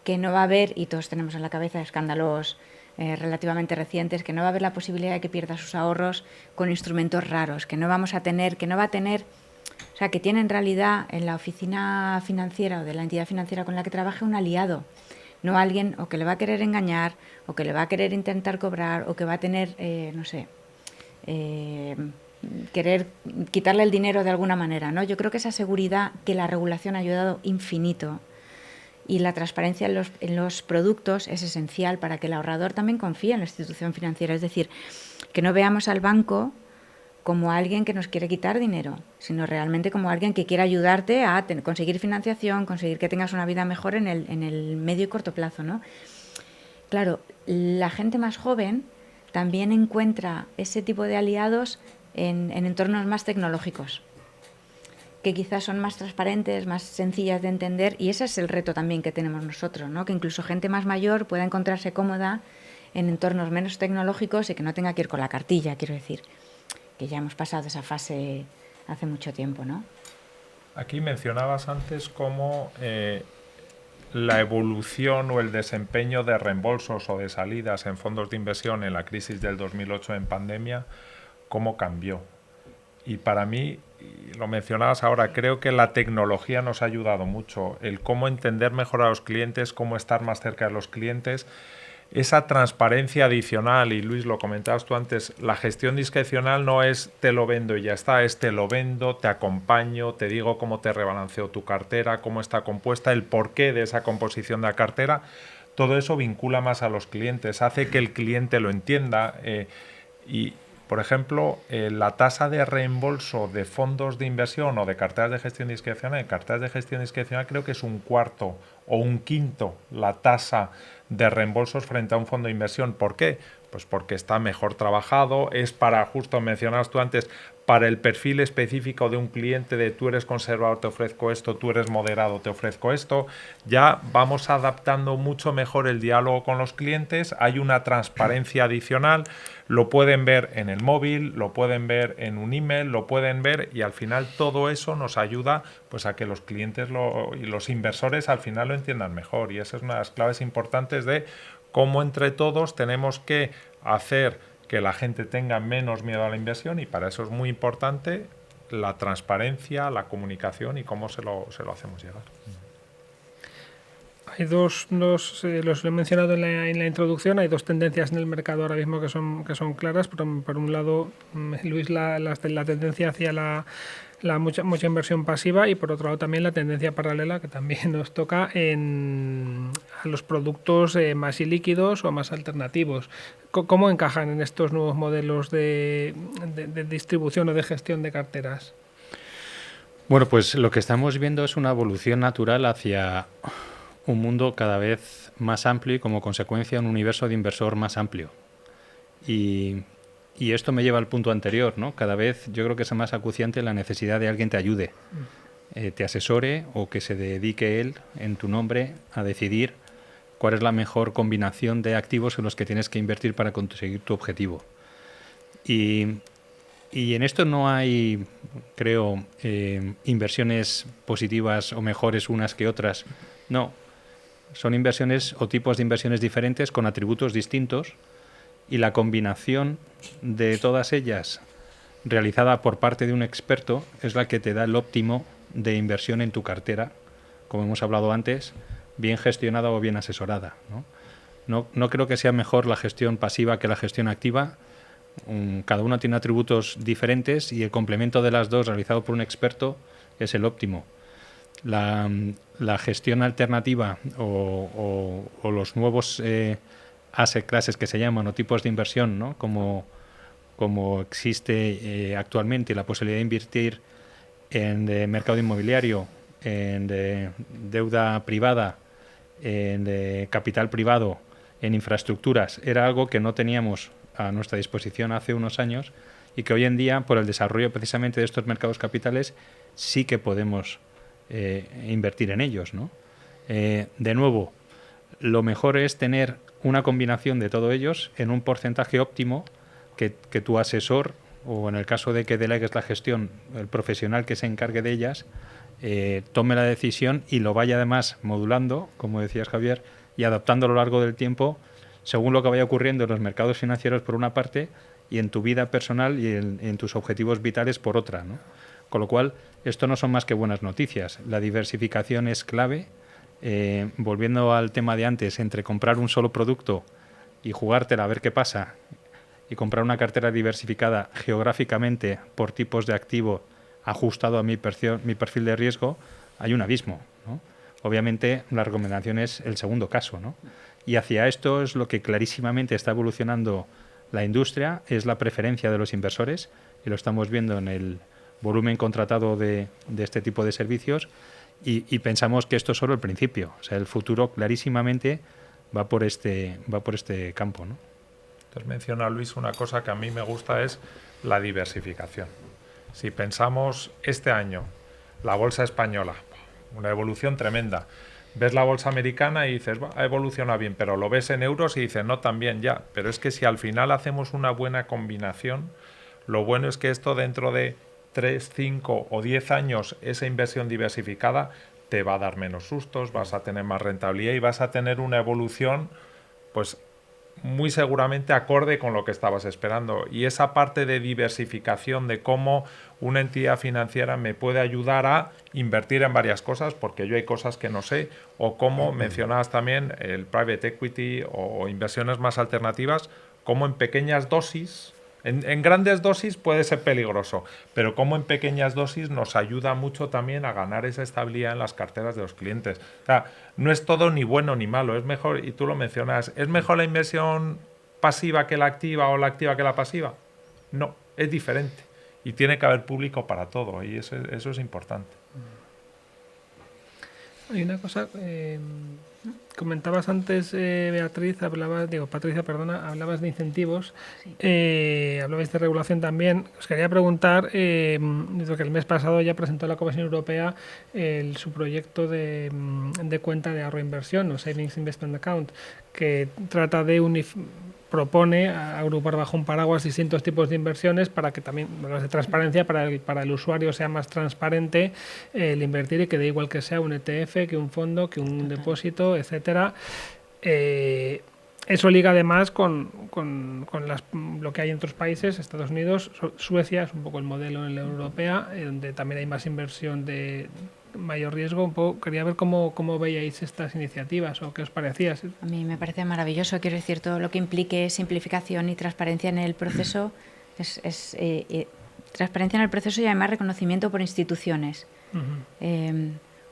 Que no va a haber, y todos tenemos en la cabeza escándalos relativamente recientes, que no va a haber la posibilidad de que pierda sus ahorros con instrumentos raros, que no va a tener, o sea, que tiene en realidad en la oficina financiera o de la entidad financiera con la que trabaje un aliado, no alguien o que le va a querer engañar, o que le va a querer intentar cobrar, o que va a tener, querer quitarle el dinero de alguna manera, ¿no? Yo creo que esa seguridad que la regulación ha ayudado infinito, y la transparencia en los productos es esencial para que el ahorrador también confíe en la institución financiera. Es decir, que no veamos al banco como alguien que nos quiere quitar dinero, sino realmente como alguien que quiere ayudarte a conseguir financiación, conseguir que tengas una vida mejor en el medio y corto plazo, ¿no? Claro, la gente más joven también encuentra ese tipo de aliados en entornos más tecnológicos, que quizás son más transparentes, más sencillas de entender, y ese es el reto también que tenemos nosotros, ¿no? Que incluso gente más mayor pueda encontrarse cómoda en entornos menos tecnológicos y que no tenga que ir con la cartilla, quiero decir, que ya hemos pasado esa fase hace mucho tiempo, ¿no? Aquí mencionabas antes cómo la evolución o el desempeño de reembolsos o de salidas en fondos de inversión en la crisis del 2008 en pandemia, cómo cambió. Y para mí, y lo mencionabas ahora, creo que la tecnología nos ha ayudado mucho. El cómo entender mejor a los clientes, cómo estar más cerca de los clientes. Esa transparencia adicional, y Luis, lo comentabas tú antes, la gestión discrecional no es te lo vendo y ya está, es te lo vendo, te acompaño, te digo cómo te rebalanceo tu cartera, cómo está compuesta, el porqué de esa composición de la cartera. Todo eso vincula más a los clientes, hace que el cliente lo entienda y... Por ejemplo, la tasa de reembolso de fondos de inversión o de carteras de gestión discrecional, creo que es 1/4 o 1/5 la tasa de reembolsos frente a un fondo de inversión. ¿Por qué? Pues porque está mejor trabajado, es para, justo mencionabas tú antes, para el perfil específico de un cliente de tú eres conservador, te ofrezco esto, tú eres moderado, te ofrezco esto. Ya vamos adaptando mucho mejor el diálogo con los clientes, hay una transparencia adicional, lo pueden ver en el móvil, lo pueden ver en un email, lo pueden ver y al final todo eso nos ayuda pues a que los clientes y los inversores al final lo entiendan mejor y esa es una de las claves importantes de cómo entre todos tenemos que hacer que la gente tenga menos miedo a la inversión y para eso es muy importante la transparencia, la comunicación y cómo se lo hacemos llegar. Hay los he mencionado en la introducción, hay dos tendencias en el mercado ahora mismo que son claras. Por un lado, Luis, la tendencia hacia la mucha inversión pasiva y por otro lado también la tendencia paralela que también nos toca a los productos más ilíquidos o más alternativos. ¿Cómo encajan en estos nuevos modelos de distribución o de gestión de carteras? Bueno, pues lo que estamos viendo es una evolución natural hacia un mundo cada vez más amplio y como consecuencia un universo de inversor más amplio. Y esto me lleva al punto anterior, ¿no? Cada vez yo creo que es más acuciante la necesidad de alguien te ayude, te asesore o que se dedique él en tu nombre a decidir cuál es la mejor combinación de activos en los que tienes que invertir para conseguir tu objetivo. Y en esto no hay, creo, inversiones positivas o mejores unas que otras. No, son inversiones o tipos de inversiones diferentes con atributos distintos y la combinación de todas ellas realizada por parte de un experto es la que te da el óptimo de inversión en tu cartera, como hemos hablado antes, bien gestionada o bien asesorada, ¿no? No creo que sea mejor la gestión pasiva que la gestión activa. Cada una tiene atributos diferentes y el complemento de las dos realizado por un experto es el óptimo. La gestión alternativa o los nuevos asset classes que se llaman o tipos de inversión, ¿no? como existe actualmente la posibilidad de invertir en mercado inmobiliario, en deuda privada, en capital privado, en infraestructuras, era algo que no teníamos a nuestra disposición hace unos años y que hoy en día, por el desarrollo precisamente de estos mercados capitales, sí que podemos invertir en ellos, ¿no? De nuevo, lo mejor es tener una combinación de todos ellos en un porcentaje óptimo que tu asesor, o en el caso de que delegues la gestión, el profesional que se encargue de ellas, tome la decisión y lo vaya además modulando, como decías Javier, y adaptando a lo largo del tiempo según lo que vaya ocurriendo en los mercados financieros por una parte y en tu vida personal y en tus objetivos vitales por otra, ¿no? Con lo cual, esto no son más que buenas noticias. La diversificación es clave. Volviendo al tema de antes, entre comprar un solo producto y jugártela a ver qué pasa y comprar una cartera diversificada geográficamente por tipos de activo ajustado a mi perfil de riesgo, hay un abismo, ¿no? Obviamente, la recomendación es el segundo caso, ¿no? Y hacia esto es lo que clarísimamente está evolucionando la industria, es la preferencia de los inversores, y lo estamos viendo en el volumen contratado de este tipo de servicios, y pensamos que esto es solo el principio. O sea, el futuro clarísimamente va por este campo, ¿no? Entonces menciona Luis una cosa que a mí me gusta, es la diversificación. Si pensamos este año, la bolsa española, una evolución tremenda. Ves la bolsa americana y dices, ha evolucionado bien, pero lo ves en euros y dices, no, también ya. Pero es que si al final hacemos una buena combinación, lo bueno es que esto dentro de 3, 5 o 10 años, esa inversión diversificada te va a dar menos sustos, vas a tener más rentabilidad y vas a tener una evolución, pues muy seguramente acorde con lo que estabas esperando. Y esa parte de diversificación, de cómo una entidad financiera me puede ayudar a invertir en varias cosas, porque yo hay cosas que no sé, o como mencionabas también el private equity o inversiones más alternativas, como en pequeñas dosis, en grandes dosis puede ser peligroso, pero como en pequeñas dosis nos ayuda mucho también a ganar esa estabilidad en las carteras de los clientes. O sea, no es todo ni bueno ni malo, es mejor, y tú lo mencionas, ¿es mejor la inversión pasiva que la activa o la activa que la pasiva? No, es diferente. Y tiene que haber público para todo, y eso es importante. Hay una cosa Comentabas antes, Patricia, hablabas de incentivos, sí. Hablabais de regulación también. Os quería preguntar, que el mes pasado ya presentó la Comisión Europea su proyecto de cuenta de ahorro e inversión, o Savings Investment Account, que trata de propone agrupar bajo un paraguas distintos tipos de inversiones para que también, las de transparencia, para el usuario sea más transparente el invertir y que dé igual que sea un ETF, que un fondo, que un depósito, etcétera. Eso liga además con lo que hay en otros países, Estados Unidos, Suecia es un poco el modelo en la europea, donde también hay más inversión de mayor riesgo. Un poco quería ver cómo veíais estas iniciativas o qué os parecía. A mí me parece maravilloso, quiero decir, todo lo que implique simplificación y transparencia en el proceso transparencia en el proceso y además reconocimiento por instituciones.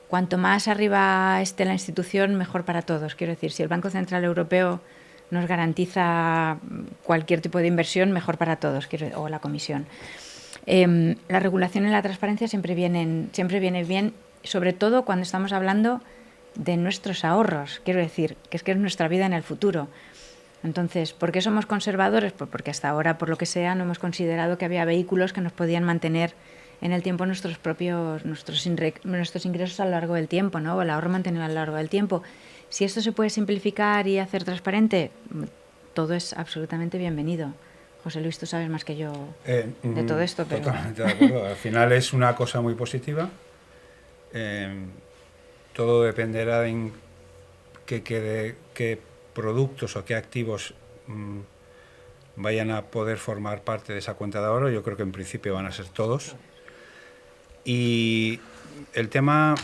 Cuanto más arriba esté la institución, mejor para todos. Quiero decir, si el Banco Central Europeo nos garantiza cualquier tipo de inversión, mejor para todos, o la Comisión. La regulación y la transparencia siempre viene bien, sobre todo cuando estamos hablando de nuestros ahorros. Quiero decir, que es nuestra vida en el futuro. Entonces, ¿por qué somos conservadores? Pues porque hasta ahora, por lo que sea, no hemos considerado que había vehículos que nos podían mantener en el tiempo nuestros ingresos a lo largo del tiempo, ¿no? O el ahorro mantenido a lo largo del tiempo. Si esto se puede simplificar y hacer transparente, todo es absolutamente bienvenido. José Luis, tú sabes más que yo de todo esto. Pero... Totalmente de acuerdo. Al final es una cosa muy positiva. Todo dependerá de qué productos o qué activos vayan a poder formar parte de esa cuenta de ahorro. Yo creo que en principio van a ser todos. Y el tema,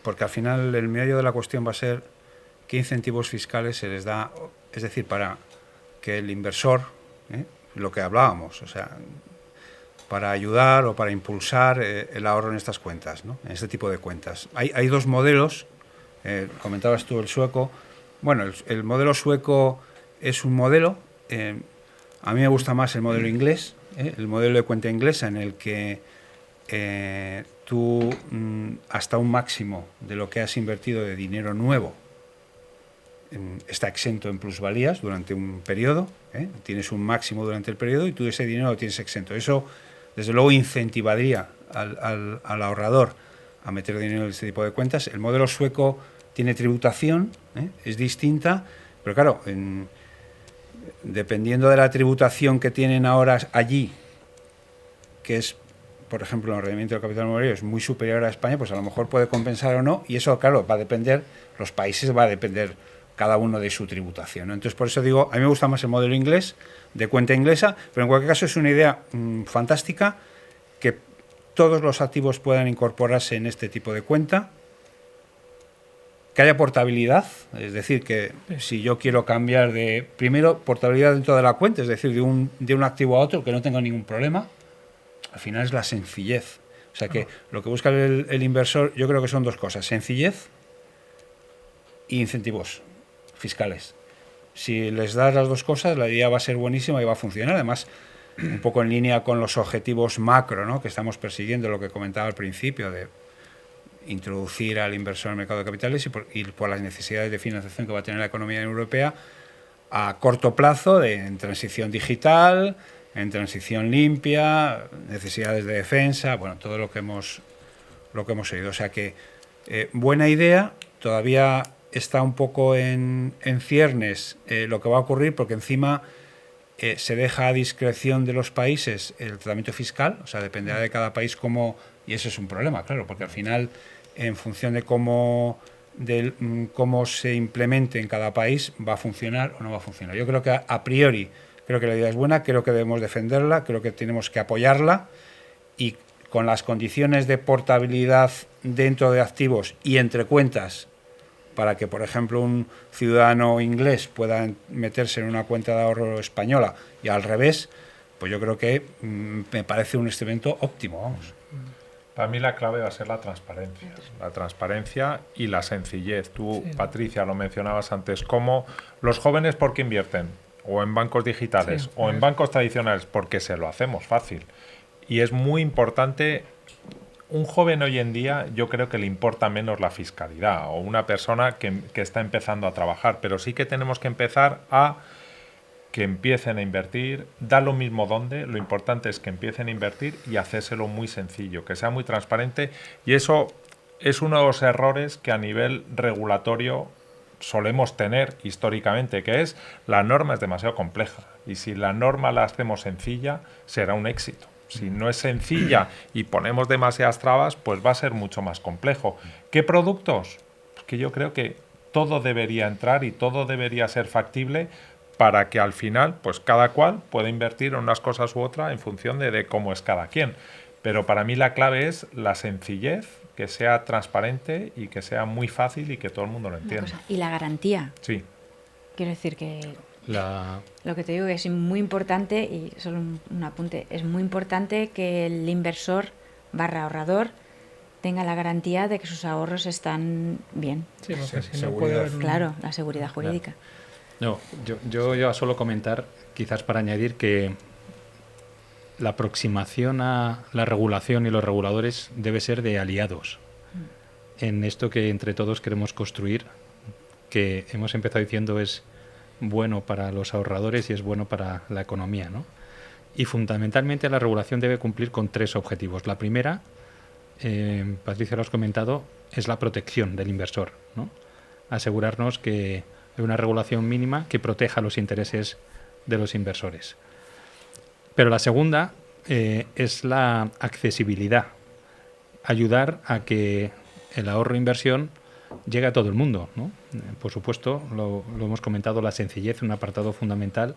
porque al final el meollo de la cuestión va a ser qué incentivos fiscales se les da, es decir, para que el inversor, lo que hablábamos, o sea, para ayudar o para impulsar el ahorro en estas cuentas, ¿no? En este tipo de cuentas. Hay dos modelos, comentabas tú el sueco. Bueno, el modelo sueco es un modelo, a mí me gusta más el modelo inglés, el modelo de cuenta inglesa, en el que tú hasta un máximo de lo que has invertido de dinero nuevo está exento en plusvalías durante un periodo, tienes un máximo durante el periodo y tú ese dinero lo tienes exento. Eso, desde luego, incentivaría al ahorrador a meter dinero en este tipo de cuentas. El modelo sueco tiene tributación, es distinta, pero claro, dependiendo de la tributación que tienen ahora allí, que es, por ejemplo, el rendimiento del capital mobiliario es muy superior a España, pues a lo mejor puede compensar o no, y eso, claro, va a depender, los países va a depender cada uno de su tributación, ¿no? Entonces, por eso digo, a mí me gusta más el modelo inglés, de cuenta inglesa, pero en cualquier caso es una idea fantástica, que todos los activos puedan incorporarse en este tipo de cuenta, que haya portabilidad, es decir, que si yo quiero cambiar primero, portabilidad dentro de la cuenta, es decir, de un activo a otro, que no tenga ningún problema. Al final es la sencillez. O sea que lo que busca el inversor, yo creo que son dos cosas: sencillez e incentivos fiscales. Si les das las dos cosas, la idea va a ser buenísima y va a funcionar. Además, un poco en línea con los objetivos macro, ¿no?, que estamos persiguiendo, lo que comentaba al principio, de introducir al inversor en el mercado de capitales y por las necesidades de financiación que va a tener la economía europea a corto plazo, en transición digital, en transición limpia, necesidades de defensa, bueno, todo lo que hemos oído. O sea que buena idea, todavía está un poco en ciernes lo que va a ocurrir, porque encima se deja a discreción de los países el tratamiento fiscal, o sea, dependerá de cada país cómo, y eso es un problema, claro, porque al final, en función de cómo se implemente en cada país, va a funcionar o no va a funcionar. Yo creo que a priori, creo que la idea es buena, creo que debemos defenderla, creo que tenemos que apoyarla, y con las condiciones de portabilidad dentro de activos y entre cuentas, para que, por ejemplo, un ciudadano inglés pueda meterse en una cuenta de ahorro española y al revés, pues yo creo que me parece un instrumento óptimo, vamos. Para mí la clave va a ser la transparencia y la sencillez. Tú, sí, Patricia, lo mencionabas antes, como los jóvenes, ¿por qué invierten? O en bancos digitales, sí, o en bancos tradicionales, porque se lo hacemos fácil. Y es muy importante un joven hoy en día yo creo que le importa menos la fiscalidad, o una persona que está empezando a trabajar, pero sí que tenemos que empezar a que empiecen a invertir, da lo mismo dónde, lo importante es que empiecen a invertir y hacérselo muy sencillo, que sea muy transparente, y eso es uno de los errores que a nivel regulatorio solemos tener históricamente, que es la norma es demasiado compleja, y si la norma la hacemos sencilla, será un éxito. Si no es sencilla y ponemos demasiadas trabas, pues va a ser mucho más complejo. ¿Qué productos? Pues que yo creo que todo debería entrar y todo debería ser factible para que al final, pues cada cual pueda invertir en unas cosas u otras en función de cómo es cada quien. Pero para mí la clave es la sencillez, que sea transparente y que sea muy fácil y que todo el mundo lo entienda. Y la garantía. Sí. Quiero decir que lo que te digo es muy importante, y solo un apunte, es muy importante que el inversor / ahorrador tenga la garantía de que sus ahorros están bien. Sí, porque si no seguridad. puede haber Claro, la seguridad jurídica. No, yo iba solo a comentar, quizás para añadir que la aproximación a la regulación y los reguladores debe ser de aliados en esto que entre todos queremos construir, que hemos empezado diciendo es bueno para los ahorradores y es bueno para la economía, ¿no? Y fundamentalmente la regulación debe cumplir con 3 objetivos. La primera, Patricia lo has comentado, es la protección del inversor, ¿no? Asegurarnos que hay una regulación mínima que proteja los intereses de los inversores. Pero la segunda es la accesibilidad, ayudar a que el ahorro e inversión llegue a todo el mundo, ¿no? Por supuesto, lo hemos comentado, la sencillez, un apartado fundamental,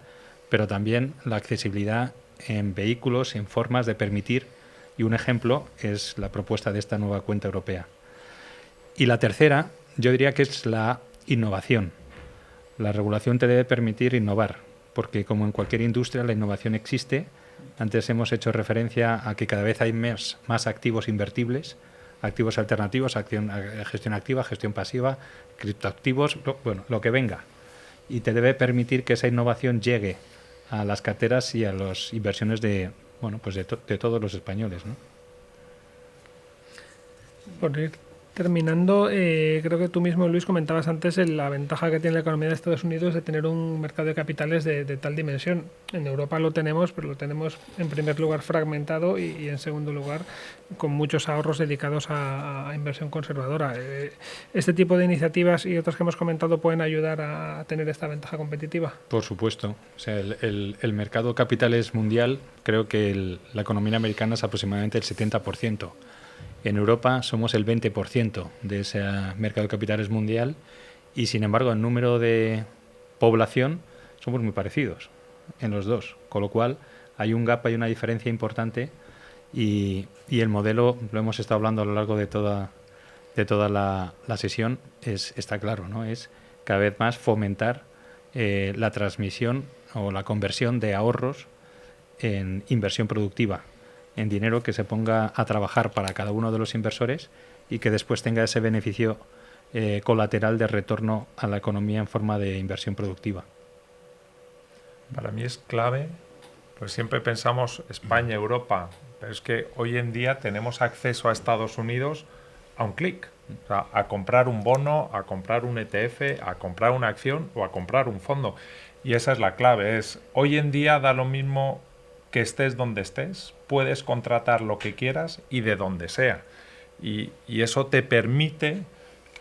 pero también la accesibilidad en vehículos, en formas de permitir, y un ejemplo es la propuesta de esta nueva cuenta europea. Y la tercera, yo diría que es la innovación. La regulación te debe permitir innovar, porque como en cualquier industria la innovación existe. Antes hemos hecho referencia a que cada vez hay más activos invertibles, activos alternativos, gestión activa, gestión pasiva, criptoactivos, lo que venga. Y te debe permitir que esa innovación llegue a las carteras y a las inversiones de todos los españoles, ¿no? Por ir terminando, creo que tú mismo, Luis, comentabas antes la ventaja que tiene la economía de Estados Unidos de tener un mercado de capitales de tal dimensión. En Europa lo tenemos, pero lo tenemos en primer lugar fragmentado y en segundo lugar con muchos ahorros dedicados a inversión conservadora. ¿Este tipo de iniciativas y otras que hemos comentado pueden ayudar a tener esta ventaja competitiva? Por supuesto. O sea, el mercado de capitales mundial, creo que la economía americana es aproximadamente el 70%. En Europa somos el 20% de ese mercado de capitales mundial y, sin embargo, en número de población somos muy parecidos en los dos. Con lo cual, hay un gap, hay una diferencia importante y el modelo, lo hemos estado hablando a lo largo de toda la sesión, está claro, ¿no? Es cada vez más fomentar la transmisión o la conversión de ahorros en inversión productiva, en dinero que se ponga a trabajar para cada uno de los inversores y que después tenga ese beneficio colateral de retorno a la economía en forma de inversión productiva. Para mí es clave, pues siempre pensamos España, Europa, pero es que hoy en día tenemos acceso a Estados Unidos a un clic. O sea, a comprar un bono, a comprar un ETF, a comprar una acción o a comprar un fondo. Y esa es la clave. Hoy en día da lo mismo que estés donde estés, puedes contratar lo que quieras y de donde sea. Y eso te permite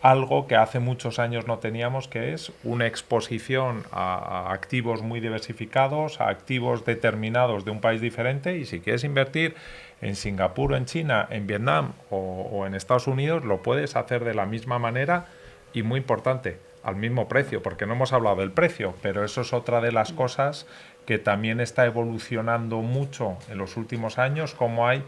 algo que hace muchos años no teníamos, que es una exposición a activos muy diversificados, a activos determinados de un país diferente, y si quieres invertir en Singapur o en China, en Vietnam o en Estados Unidos, lo puedes hacer de la misma manera y, muy importante, al mismo precio, porque no hemos hablado del precio, pero eso es otra de las cosas que también está evolucionando mucho en los últimos años, cómo hay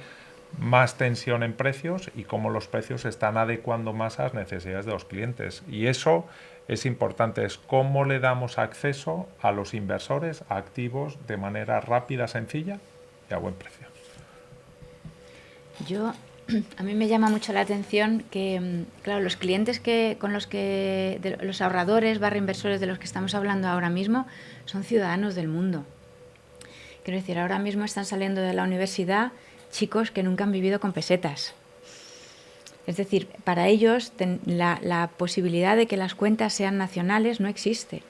más tensión en precios y cómo los precios se están adecuando más a las necesidades de los clientes. Y eso es importante, es cómo le damos acceso a los inversores a activos de manera rápida, sencilla y a buen precio. A mí me llama mucho la atención que, claro, los clientes los ahorradores / inversores de los que estamos hablando ahora mismo son ciudadanos del mundo. Quiero decir, ahora mismo están saliendo de la universidad chicos que nunca han vivido con pesetas. Es decir, para ellos la posibilidad de que las cuentas sean nacionales no existe.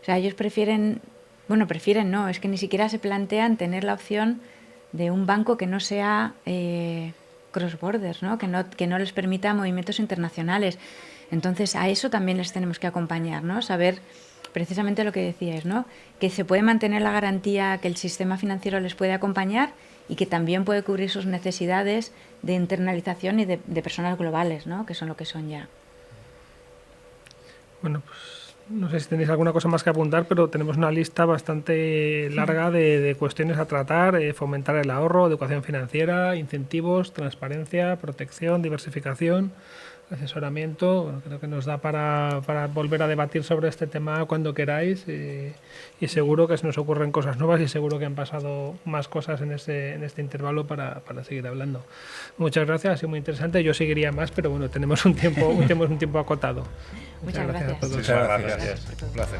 O sea, ellos prefieren no, es que ni siquiera se plantean tener la opción de un banco que no sea cross-border, ¿no? Que no les permita movimientos internacionales. Entonces, a eso también les tenemos que acompañar, ¿no? Saber precisamente lo que decíais, ¿no? Que se puede mantener la garantía, que el sistema financiero les puede acompañar y que también puede cubrir sus necesidades de internalización y de personas globales, ¿no? Que son lo que son ya. Bueno, pues no sé si tenéis alguna cosa más que apuntar, pero tenemos una lista bastante larga de cuestiones a tratar: fomentar el ahorro, educación financiera, incentivos, transparencia, protección, diversificación, asesoramiento. Bueno, creo que nos da para volver a debatir sobre este tema cuando queráis, y seguro que se nos ocurren cosas nuevas y seguro que han pasado más cosas en este intervalo para seguir hablando. Muchas gracias, ha sido muy interesante. Yo seguiría más, pero bueno, tenemos un tiempo acotado. Muchas gracias Muchas gracias. Un placer.